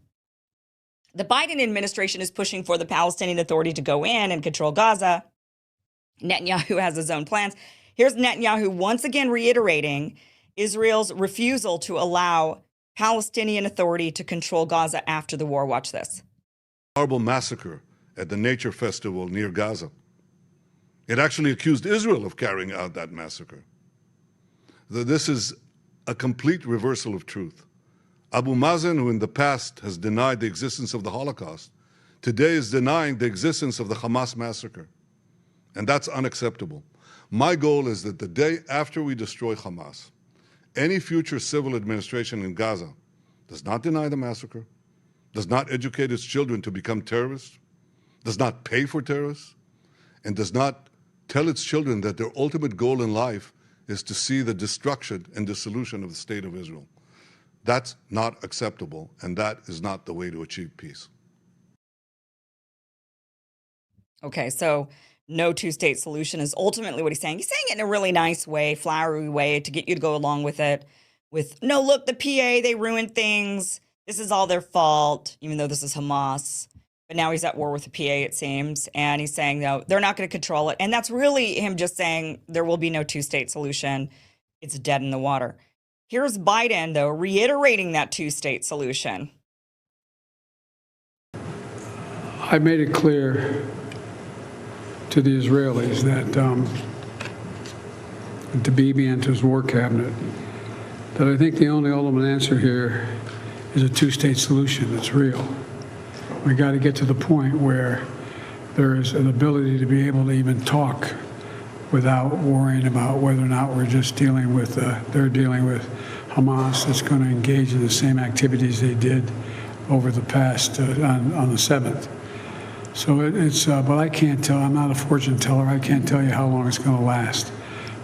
The Biden administration is pushing for the Palestinian Authority to go in and control Gaza. Netanyahu has his own plans. Here's Netanyahu once again reiterating Israel's refusal to allow Palestinian Authority to control Gaza after the war. Watch this. Horrible massacre at the Nature Festival near Gaza. It actually accused Israel of carrying out that massacre. This is a complete reversal of truth. Abu Mazen, who in the past has denied the existence of the Holocaust, today is denying the existence of the Hamas massacre. And that's unacceptable. My goal is that the day after we destroy Hamas, any future civil administration in Gaza does not deny the massacre, does not educate its children to become terrorists, does not pay for terrorists, and does not tell its children that their ultimate goal in life is to see the destruction and dissolution of the state of Israel. That's not acceptable, and that is not the way to achieve peace. Okay, so no two-state solution is ultimately what he's saying. He's saying it in a really nice way, flowery way, to get you to go along with it. With, no, look, the PA, they ruined things. This is all their fault, even though this is Hamas. But now he's at war with the PA, it seems. And he's saying, no, they're not going to control it. And that's really him just saying there will be no two-state solution. It's dead in the water. Here's Biden, though, reiterating that two-state solution. I made it clear to the Israelis that, to Bibi and to his war cabinet, that I think the only ultimate answer here is a two-state solution that's real. We got to get to the point where there is an ability to be able to even talk without worrying about whether or not we're just dealing with, they're dealing with Hamas that's going to engage in the same activities they did over the past, on the 7th. So but I can't tell. I'm not a fortune teller. I can't tell you how long it's going to last.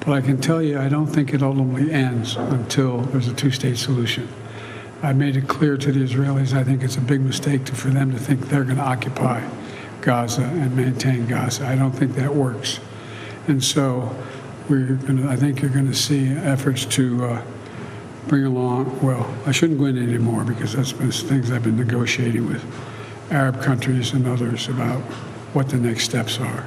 But I can tell you, I don't think it ultimately ends until there's a two-state solution. I made it clear to the Israelis, I think it's a big mistake for them to think they're going to occupy Gaza and maintain Gaza. I don't think that works. And so I think you're going to see efforts to bring along, well, I shouldn't go into anymore because that's been things I've been negotiating with Arab countries and others about what the next steps are.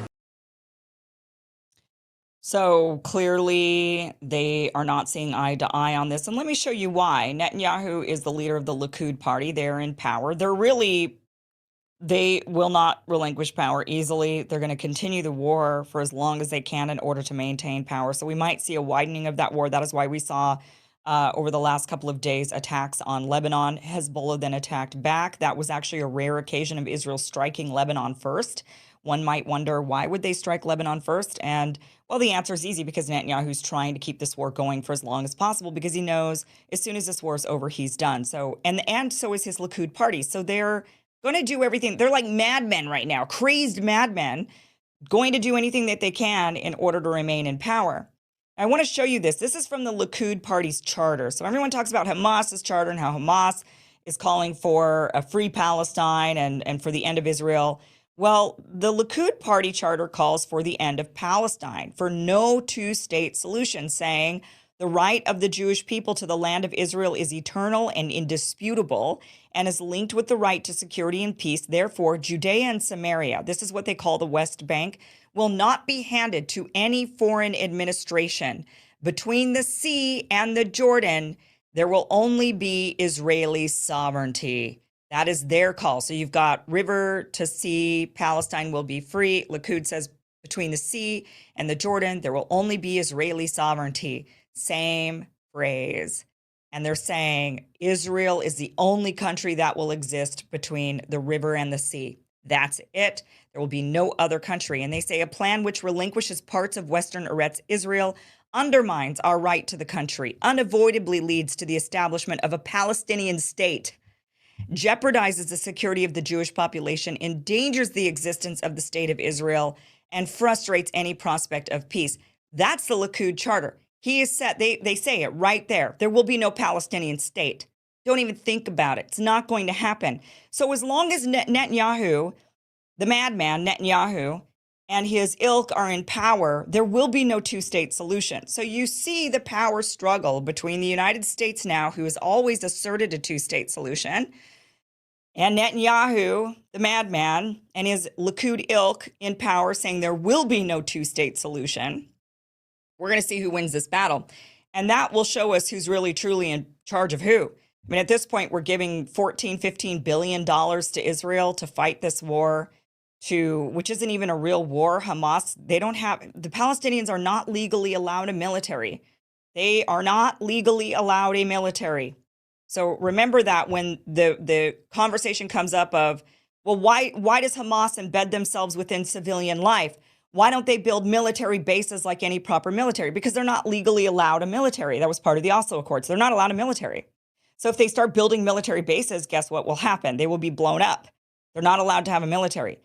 So clearly they are not seeing eye to eye on this. And let me show you why. Netanyahu is the leader of the Likud party. They're in power. They will not relinquish power easily. They're going to continue the war for as long as they can in order to maintain power. So we might see a widening of that war. That is why we saw over the last couple of days attacks on Lebanon. Hezbollah then attacked back. That was actually a rare occasion of Israel striking Lebanon first. One might wonder, why would they strike Lebanon first? And, well, the answer is easy, because Netanyahu's trying to keep this war going for as long as possible, because he knows as soon as this war is over, he's done. So, and so is his Likud party. So they're going to do everything. They're like madmen right now, crazed madmen, going to do anything that they can in order to remain in power. I want to show you this. This is from the Likud party's charter. So everyone talks about Hamas's charter and how Hamas is calling for a free Palestine and for the end of Israel. Well, the Likud party charter calls for the end of Palestine, for no two-state solution, saying the right of the Jewish people to the land of Israel is eternal and indisputable and is linked with the right to security and peace. Therefore, Judea and Samaria, this is what they call the West Bank, will not be handed to any foreign administration. Between the sea and the Jordan, there will only be Israeli sovereignty. That is their call. So you've got river to sea, Palestine will be free. Likud says between the sea and the Jordan, there will only be Israeli sovereignty. Same phrase. And they're saying Israel is the only country that will exist between the river and the sea. That's it. There will be no other country. And they say a plan which relinquishes parts of Western Eretz Israel undermines our right to the country, unavoidably leads to the establishment of a Palestinian state, jeopardizes the security of the Jewish population, endangers the existence of the state of Israel, and frustrates any prospect of peace. That's the Likud charter. He is set, they say it right there. There will be no Palestinian state. Don't even think about it. It's not going to happen. So as long as Netanyahu, the madman Netanyahu, and his ilk are in power, there will be no two-state solution. So you see the power struggle between the United States now, who has always asserted a two-state solution, and Netanyahu, the madman, and his Likud ilk in power, saying there will be no two-state solution. We're going to see who wins this battle. And that will show us who's really, truly in charge of who. I mean, at this point, we're giving $14-15 billion to Israel to fight this war, which isn't even a real war. Hamas, the Palestinians are not legally allowed a military. They are not legally allowed a military. So remember that when the conversation comes up of, well, why does Hamas embed themselves within civilian life? Why don't they build military bases like any proper military? Because they're not legally allowed a military. That was part of the Oslo Accords. They're not allowed a military. So if they start building military bases, guess what will happen? They will be blown up. They're not allowed to have a military.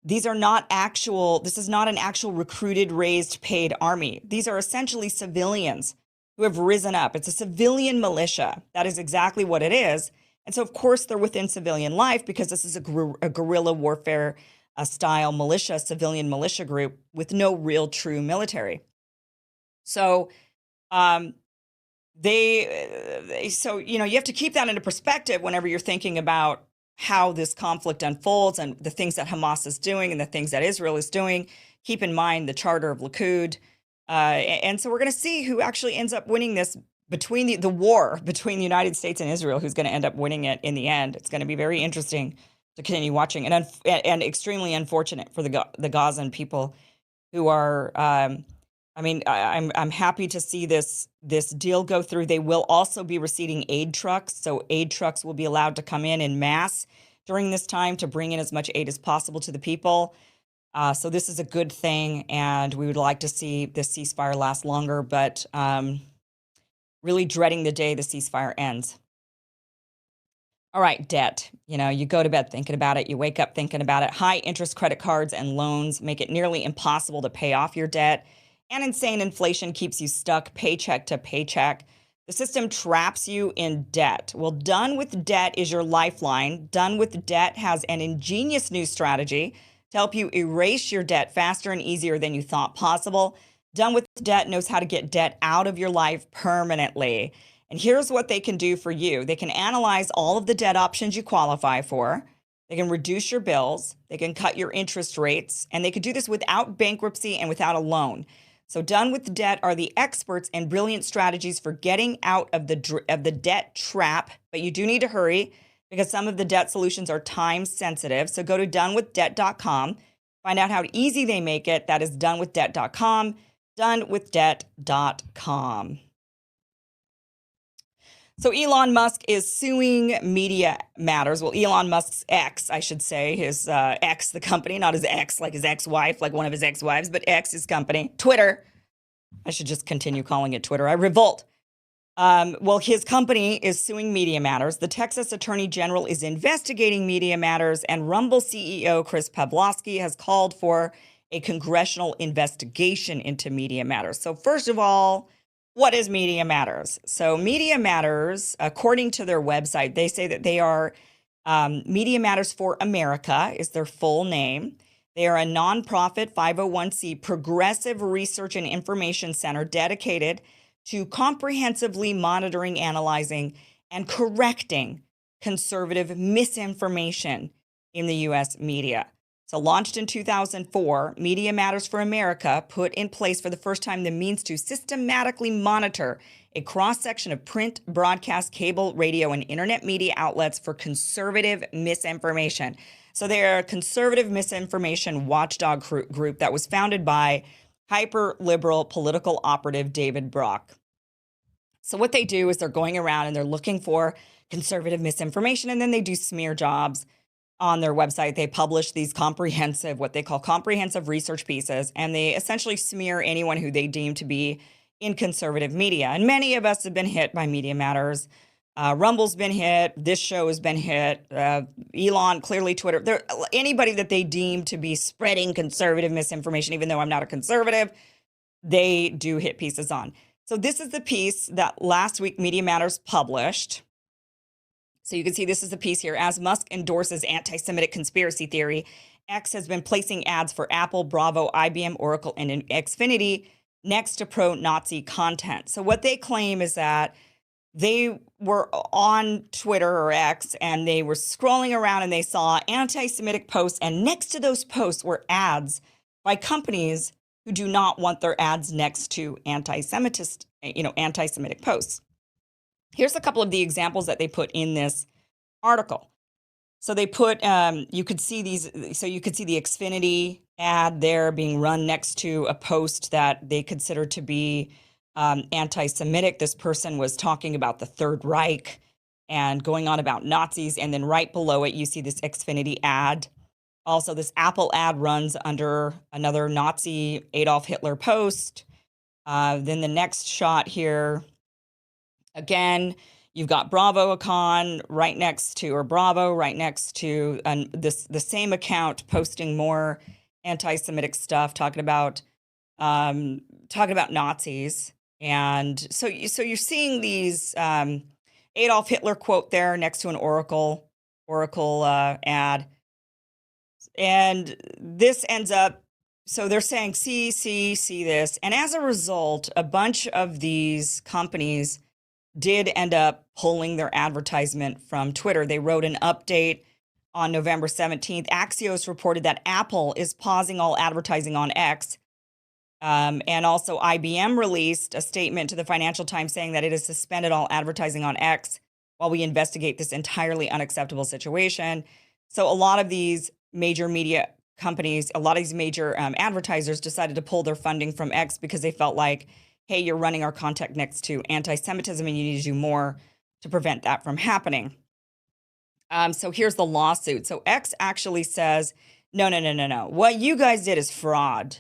This is not an actual recruited, raised, paid army. These are essentially civilians who have risen up. It's a civilian militia. That is exactly what it is. And so, of course, they're within civilian life because this is a guerrilla warfare style militia, civilian militia group with no real true military. So you have to keep that into perspective whenever you're thinking about how this conflict unfolds and the things that Hamas is doing and the things that Israel is doing. Keep in mind the charter of Likud. And so we're going to see who actually ends up winning this between the war between the United States and Israel, who's going to end up winning it in the end. It's going to be very interesting to continue watching, and extremely unfortunate for the Gazan people who are. I'm happy to see this deal go through. They will also be receiving aid trucks, so aid trucks will be allowed to come in mass during this time to bring in as much aid as possible to the people. So this is a good thing, and we would like to see this ceasefire last longer, but really dreading the day the ceasefire ends. All right, debt. You go to bed thinking about it. You wake up thinking about it. High interest credit cards and loans make it nearly impossible to pay off your debt. and insane inflation keeps you stuck paycheck to paycheck. The system traps you in debt. Well, Done with Debt is your lifeline. Done with Debt has an ingenious new strategy to help you erase your debt faster and easier than you thought possible. Done with Debt knows how to get debt out of your life permanently. And here's what they can do for you. They can analyze all of the debt options you qualify for. They can reduce your bills. They can cut your interest rates. And they can do this without bankruptcy and without a loan. So Done with Debt are the experts and brilliant strategies for getting out of the debt trap. But you do need to hurry because some of the debt solutions are time sensitive. So go to donewithdebt.com. Find out how easy they make it. That is donewithdebt.com. Donewithdebt.com. So Elon Musk is suing Media Matters. Well, Elon Musk's ex, I should say, his ex, the company, not his ex, like his ex-wife, like one of his ex-wives, but ex, his company, Twitter. I should just continue calling it Twitter. I revolt. Well, his company is suing Media Matters. The Texas Attorney General is investigating Media Matters, and Rumble CEO Chris Pavlovski has called for a congressional investigation into Media Matters. So first of all, what is Media Matters? So Media Matters, according to their website, they say that they are Media Matters for America is their full name. They are a nonprofit 501c progressive research and information center dedicated to comprehensively monitoring, analyzing, and correcting conservative misinformation in the U.S. media. So launched in 2004, Media Matters for America put in place for the first time the means to systematically monitor a cross-section of print, broadcast, cable, radio, and internet media outlets for conservative misinformation. So they're a conservative misinformation watchdog group that was founded by hyper-liberal political operative David Brock. So what they do is they're going around and they're looking for conservative misinformation, and then they do smear jobs. On their website, they publish these comprehensive, what they call comprehensive research pieces, and they essentially smear anyone who they deem to be in conservative media. And many of us have been hit by Media Matters. Rumble's been hit. This show has been hit. Elon, clearly Twitter. Anybody that they deem to be spreading conservative misinformation, even though I'm not a conservative, they do hit pieces on. So this is the piece that last week Media Matters published. So you can see this is the piece here. As Musk endorses anti-Semitic conspiracy theory, X has been placing ads for Apple, Bravo, IBM, Oracle, and Xfinity next to pro-Nazi content. So what they claim is that they were on Twitter or X and they were scrolling around and they saw anti-Semitic posts, and next to those posts were ads by companies who do not want their ads next to anti-Semitic posts. Here's a couple of the examples that they put in this article. So they put, you could see these, so you could see the Xfinity ad there being run next to a post that they consider to be anti-Semitic. This person was talking about the Third Reich and going on about Nazis. And then right below it, you see this Xfinity ad. Also, this Apple ad runs under another Nazi Adolf Hitler post. Then the next shot here, again, you've got BravoCon right next to, or Bravo right next to the same account posting more anti-Semitic stuff, talking about Nazis. And so you're seeing these Adolf Hitler quote there next to an Oracle ad. And this ends up, so they're saying, see this. And as a result, a bunch of these companies did end up pulling their advertisement from Twitter. They wrote an update on November 17th. Axios reported that Apple is pausing all advertising on X. And also IBM released a statement to the Financial Times saying that it has suspended all advertising on X while we investigate this entirely unacceptable situation. So a lot of these major media companies, a lot of these major advertisers decided to pull their funding from X because they felt like, hey, you're running our content next to anti-Semitism and you need to do more to prevent that from happening. So here's the lawsuit. So X actually says, no. What you guys did is fraud.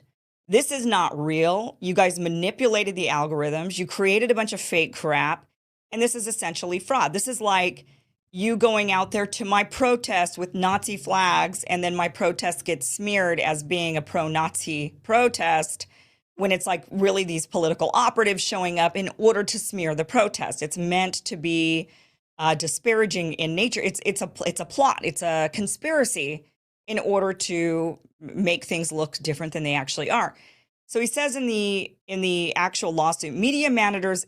This is not real. You guys manipulated the algorithms. You created a bunch of fake crap. And this is essentially fraud. This is like you going out there to my protest with Nazi flags, and then my protest gets smeared as being a pro-Nazi protest. when it's like really these political operatives showing up in order to smear the protest. It's meant to be disparaging in nature. It's a plot. It's a conspiracy in order to make things look different than they actually are. So he says in the actual lawsuit, Media Matters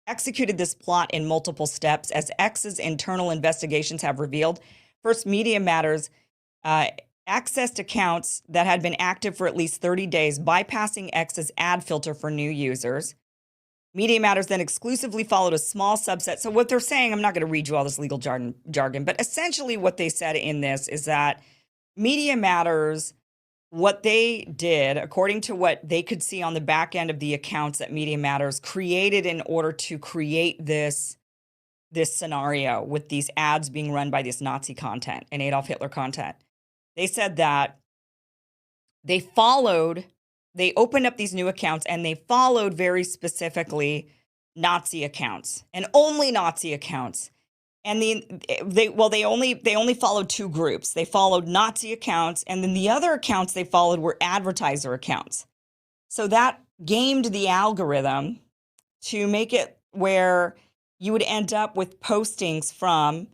executed this plot in multiple steps, as X's internal investigations have revealed. First, Media Matters accessed accounts that had been active for at least 30 days, bypassing X's ad filter for new users. Media Matters then exclusively followed a small subset. So what they're saying, I'm not going to read you all this legal jargon, but essentially what they said in this is that Media Matters, what they did, according to what they could see on the back end of the accounts that Media Matters created in order to create this scenario with these ads being run by this Nazi content and Adolf Hitler content. They said that they opened up these new accounts and they followed very specifically Nazi accounts and only Nazi accounts. And they only followed two groups. They followed Nazi accounts, and then the other accounts they followed were advertiser accounts. So that gamed the algorithm to make it where you would end up with postings from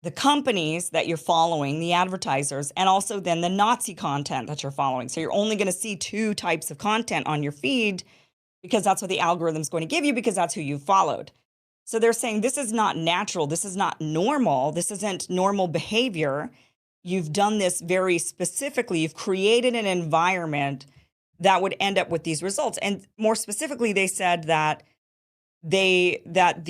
the companies that you're following, the advertisers, and also then the Nazi content that you're following. So you're only going to see two types of content on your feed because that's what the algorithm is going to give you, because that's who you followed. So they're saying this is not natural. This is not normal. This isn't normal behavior. You've done this very specifically. You've created an environment that would end up with these results. And more specifically, they said that they said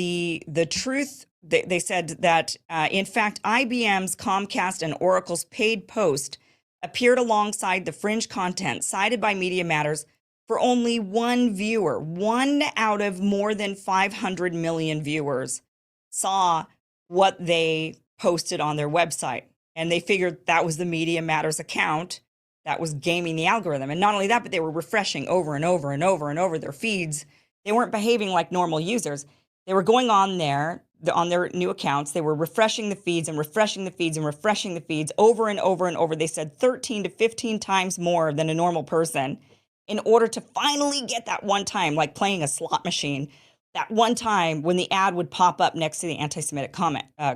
that in fact, IBM's, Comcast, and Oracle's paid post appeared alongside the fringe content cited by Media Matters for only one viewer. One out of more than 500 million viewers saw what they posted on their website. And they figured that was the Media Matters account that was gaming the algorithm. And not only that, but they were refreshing over and over and over and over their feeds. They weren't behaving like normal users. They were going on there on their new accounts. They were refreshing the feeds and refreshing the feeds and refreshing the feeds over and over and over. They said 13 to 15 times more than a normal person in order to finally get that one time, like playing a slot machine, that one time when the ad would pop up next to the anti-Semitic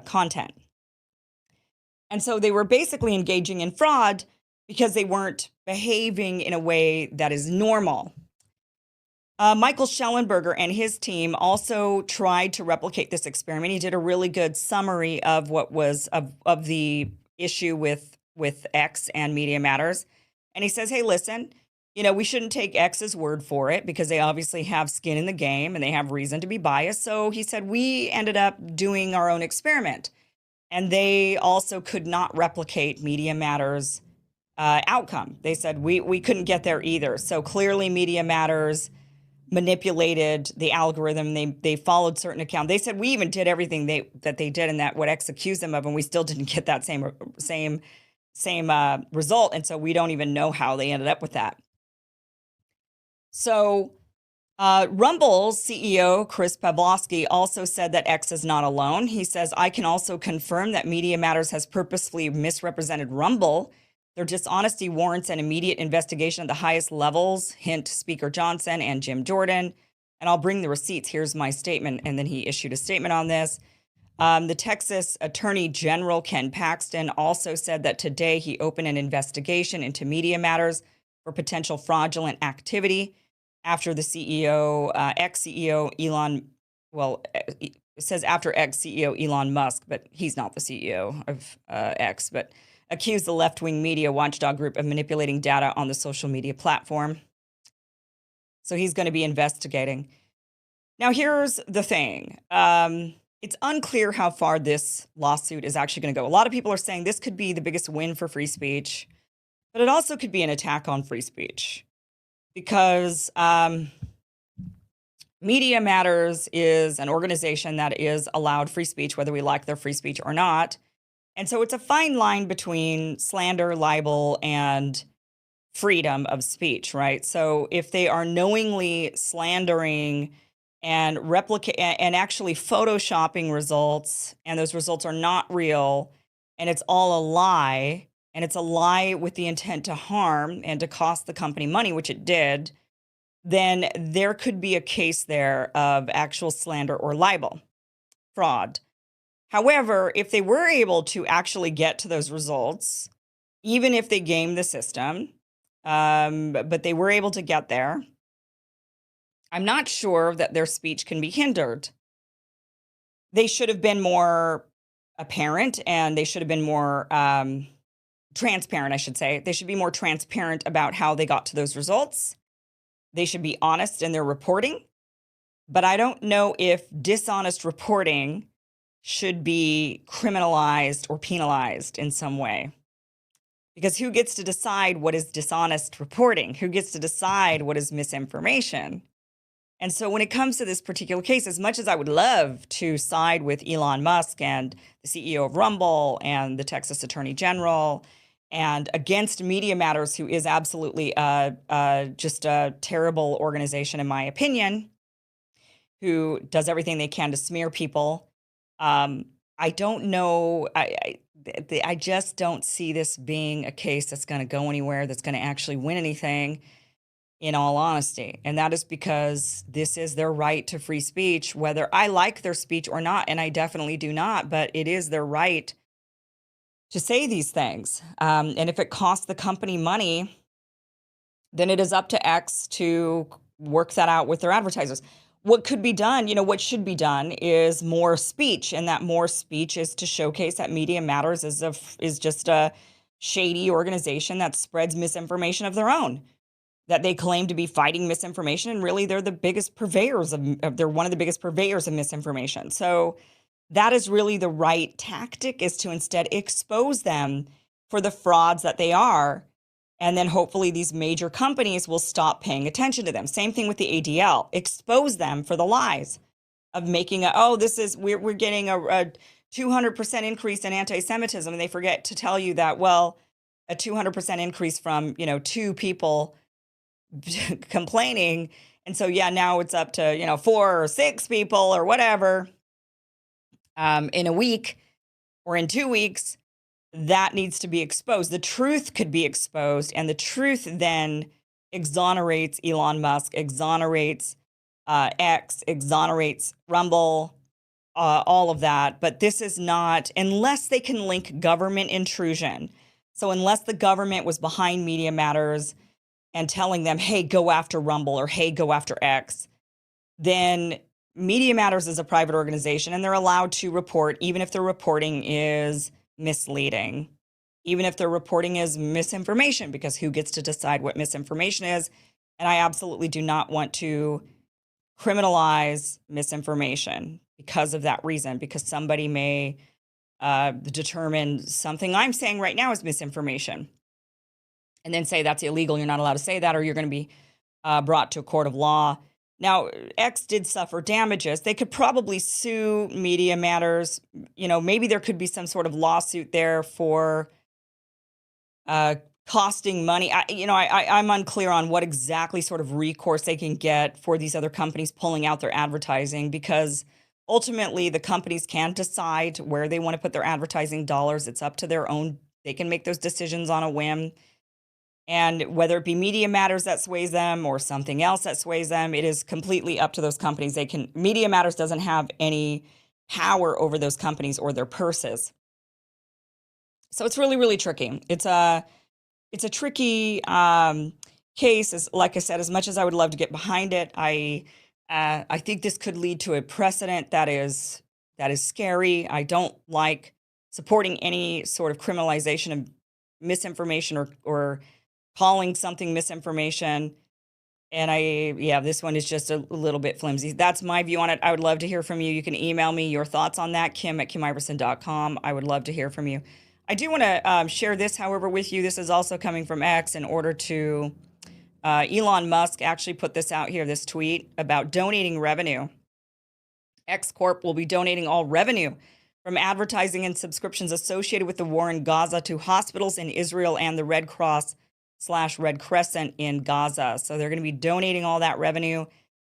content. And so they were basically engaging in fraud because they weren't behaving in a way that is normal. Michael Schellenberger and his team also tried to replicate this experiment. He did a really good summary of what was of the issue with X and Media Matters. And he says, hey, listen, we shouldn't take X's word for it because they obviously have skin in the game and they have reason to be biased. So he said, we ended up doing our own experiment. And they also could not replicate Media Matters' outcome. They said, we couldn't get there either. So clearly Media Matters manipulated the algorithm. They followed certain accounts. They said, we even did everything that they did and that what X accused them of, and we still didn't get that same result. And so we don't even know how they ended up with that. So Rumble's CEO, Chris Pavlovski, also said that X is not alone. He says, I can also confirm that Media Matters has purposefully misrepresented Rumble. Their dishonesty warrants an immediate investigation at the highest levels, hint Speaker Johnson and Jim Jordan. And I'll bring the receipts. Here's my statement. And then he issued a statement on this. The Texas Attorney General, Ken Paxton, also said that today he opened an investigation into Media Matters for potential fraudulent activity after the ex-CEO Elon, it says after ex-CEO Elon Musk, but he's not the CEO of X, but accused the left-wing media watchdog group of manipulating data on the social media platform. So he's going to be investigating. Now, here's the thing. It's unclear how far this lawsuit is actually going to go. A lot of people are saying this could be the biggest win for free speech, but it also could be an attack on free speech because Media Matters is an organization that is allowed free speech, whether we like their free speech or not. And so it's a fine line between slander, libel, and freedom of speech, right? So if they are knowingly slandering and actually photoshopping results, and those results are not real, and it's all a lie, and it's a lie with the intent to harm and to cost the company money, which it did, then there could be a case there of actual slander or libel, fraud. However, if they were able to actually get to those results, even if they gamed the system, but they were able to get there, I'm not sure that their speech can be hindered. They should have been more apparent, and they should have been more transparent, I should say. They should be more transparent about how they got to those results. They should be honest in their reporting. But I don't know if dishonest reporting should be criminalized or penalized in some way. Because who gets to decide what is dishonest reporting? Who gets to decide what is misinformation? And so when it comes to this particular case, as much as I would love to side with Elon Musk and the CEO of Rumble and the Texas Attorney General, and against Media Matters, who is absolutely just a terrible organization, in my opinion, who does everything they can to smear people, I don't know. I just don't see this being a case that's going to go anywhere, that's going to actually win anything, in all honesty. And that is because this is their right to free speech, whether I like their speech or not. And I definitely do not, but it is their right to say these things. And if it costs the company money, then it is up to X to work that out with their advertisers. What could be done, what should be done is more speech. And that more speech is to showcase that Media Matters is just a shady organization that spreads misinformation of their own, that they claim to be fighting misinformation, and really they're the biggest purveyors they're one of the biggest purveyors of misinformation. So that is really the right tactic, is to instead expose them for the frauds that they are. And then hopefully these major companies will stop paying attention to them. Same thing with the ADL, expose them for the lies of making we're getting a 200% increase in anti-Semitism. And they forget to tell you that, well, a 200% increase from, 2 people complaining, and so now it's up to 4 or 6 people or whatever in a week or in 2 weeks. That needs to be exposed. The truth could be exposed, and the truth then exonerates Elon Musk, exonerates X, exonerates Rumble, all of that. But this is not, unless they can link government intrusion. So unless the government was behind Media Matters and telling them, hey, go after Rumble, or hey, go after X, then Media Matters is a private organization, and they're allowed to report, even if their reporting is misleading, even if their reporting is misinformation, because who gets to decide what misinformation is? And I absolutely do not want to criminalize misinformation because of that reason, because somebody may determine something I'm saying right now is misinformation, and then say that's illegal, you're not allowed to say that, or you're going to be brought to a court of law. Now, X did suffer damages. They could probably sue Media Matters. Maybe there could be some sort of lawsuit there for costing money. I'm unclear on what exactly sort of recourse they can get for these other companies pulling out their advertising, because ultimately the companies can decide where they want to put their advertising dollars. It's up to their own. They can make those decisions on a whim. And whether it be Media Matters that sways them or something else that sways them, it is completely up to those companies. Media Matters doesn't have any power over those companies or their purses. So it's really, really tricky. It's a tricky case. Like I said, as much as I would love to get behind it, I think this could lead to a precedent that is scary. I don't like supporting any sort of criminalization of misinformation or calling something misinformation. And this one is just a little bit flimsy. That's my view on it. I would love to hear from you. You can email me your thoughts on that, kim@kimiverson.com. I would love to hear from you. I do want to share this, however, with you. This is also coming from X, in order to Elon Musk actually put this out here, this tweet about donating revenue. X Corp will be donating all revenue from advertising and subscriptions associated with the war in Gaza to hospitals in Israel and the Red Cross/Red Crescent in Gaza. So they're going to be donating all that revenue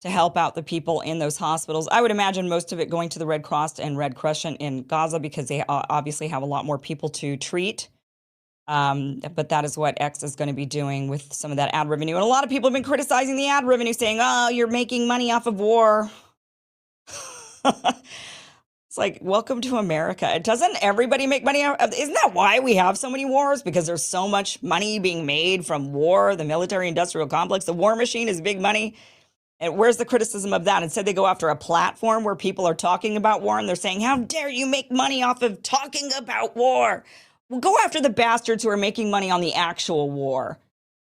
to help out the people in those hospitals. I would imagine most of it going to the Red Cross and Red Crescent in Gaza, because they obviously have a lot more people to treat But that is what X is going to be doing with some of that ad revenue. And a lot of people have been criticizing the ad revenue, saying, oh, you're making money off of war. It's like, welcome to America. Doesn't everybody make money? Isn't that why we have so many wars? Because there's so much money being made from war, the military-industrial complex. The war machine is big money. And where's the criticism of that? Instead, they go after a platform where people are talking about war, and they're saying, how dare you make money off of talking about war? Well, go after the bastards who are making money on the actual war.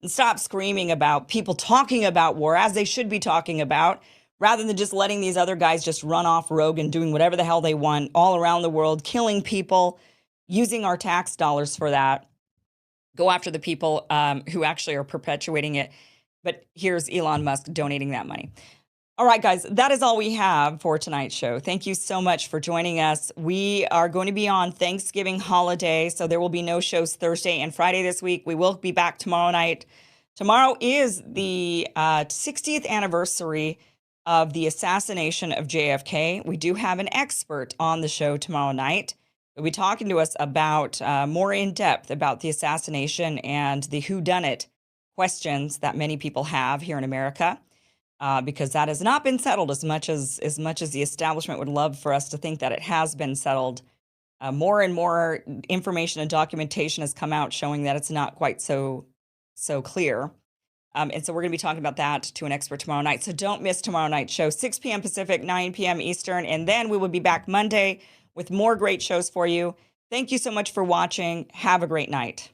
And stop screaming about people talking about war as they should be talking about, rather than just letting these other guys just run off rogue and doing whatever the hell they want all around the world, killing people, using our tax dollars for that. Go after the people who actually are perpetuating it. But here's Elon Musk donating that money. All right, guys, that is all we have for tonight's show. Thank you so much for joining us. We are going to be on Thanksgiving holiday, so there will be no shows Thursday and Friday this week. We will be back tomorrow night. Tomorrow is the 60th anniversary of the assassination of JFK. We do have an expert on the show tomorrow night. He'll be talking to us about more in depth about the assassination and the whodunit questions that many people have here in America, because that has not been settled as much as the establishment would love for us to think that it has been settled. More and more information and documentation has come out showing that it's not quite so clear. And so we're going to be talking about that to an expert tomorrow night. So don't miss tomorrow night's show, 6 p.m. Pacific, 9 p.m. Eastern. And then we will be back Monday with more great shows for you. Thank you so much for watching. Have a great night.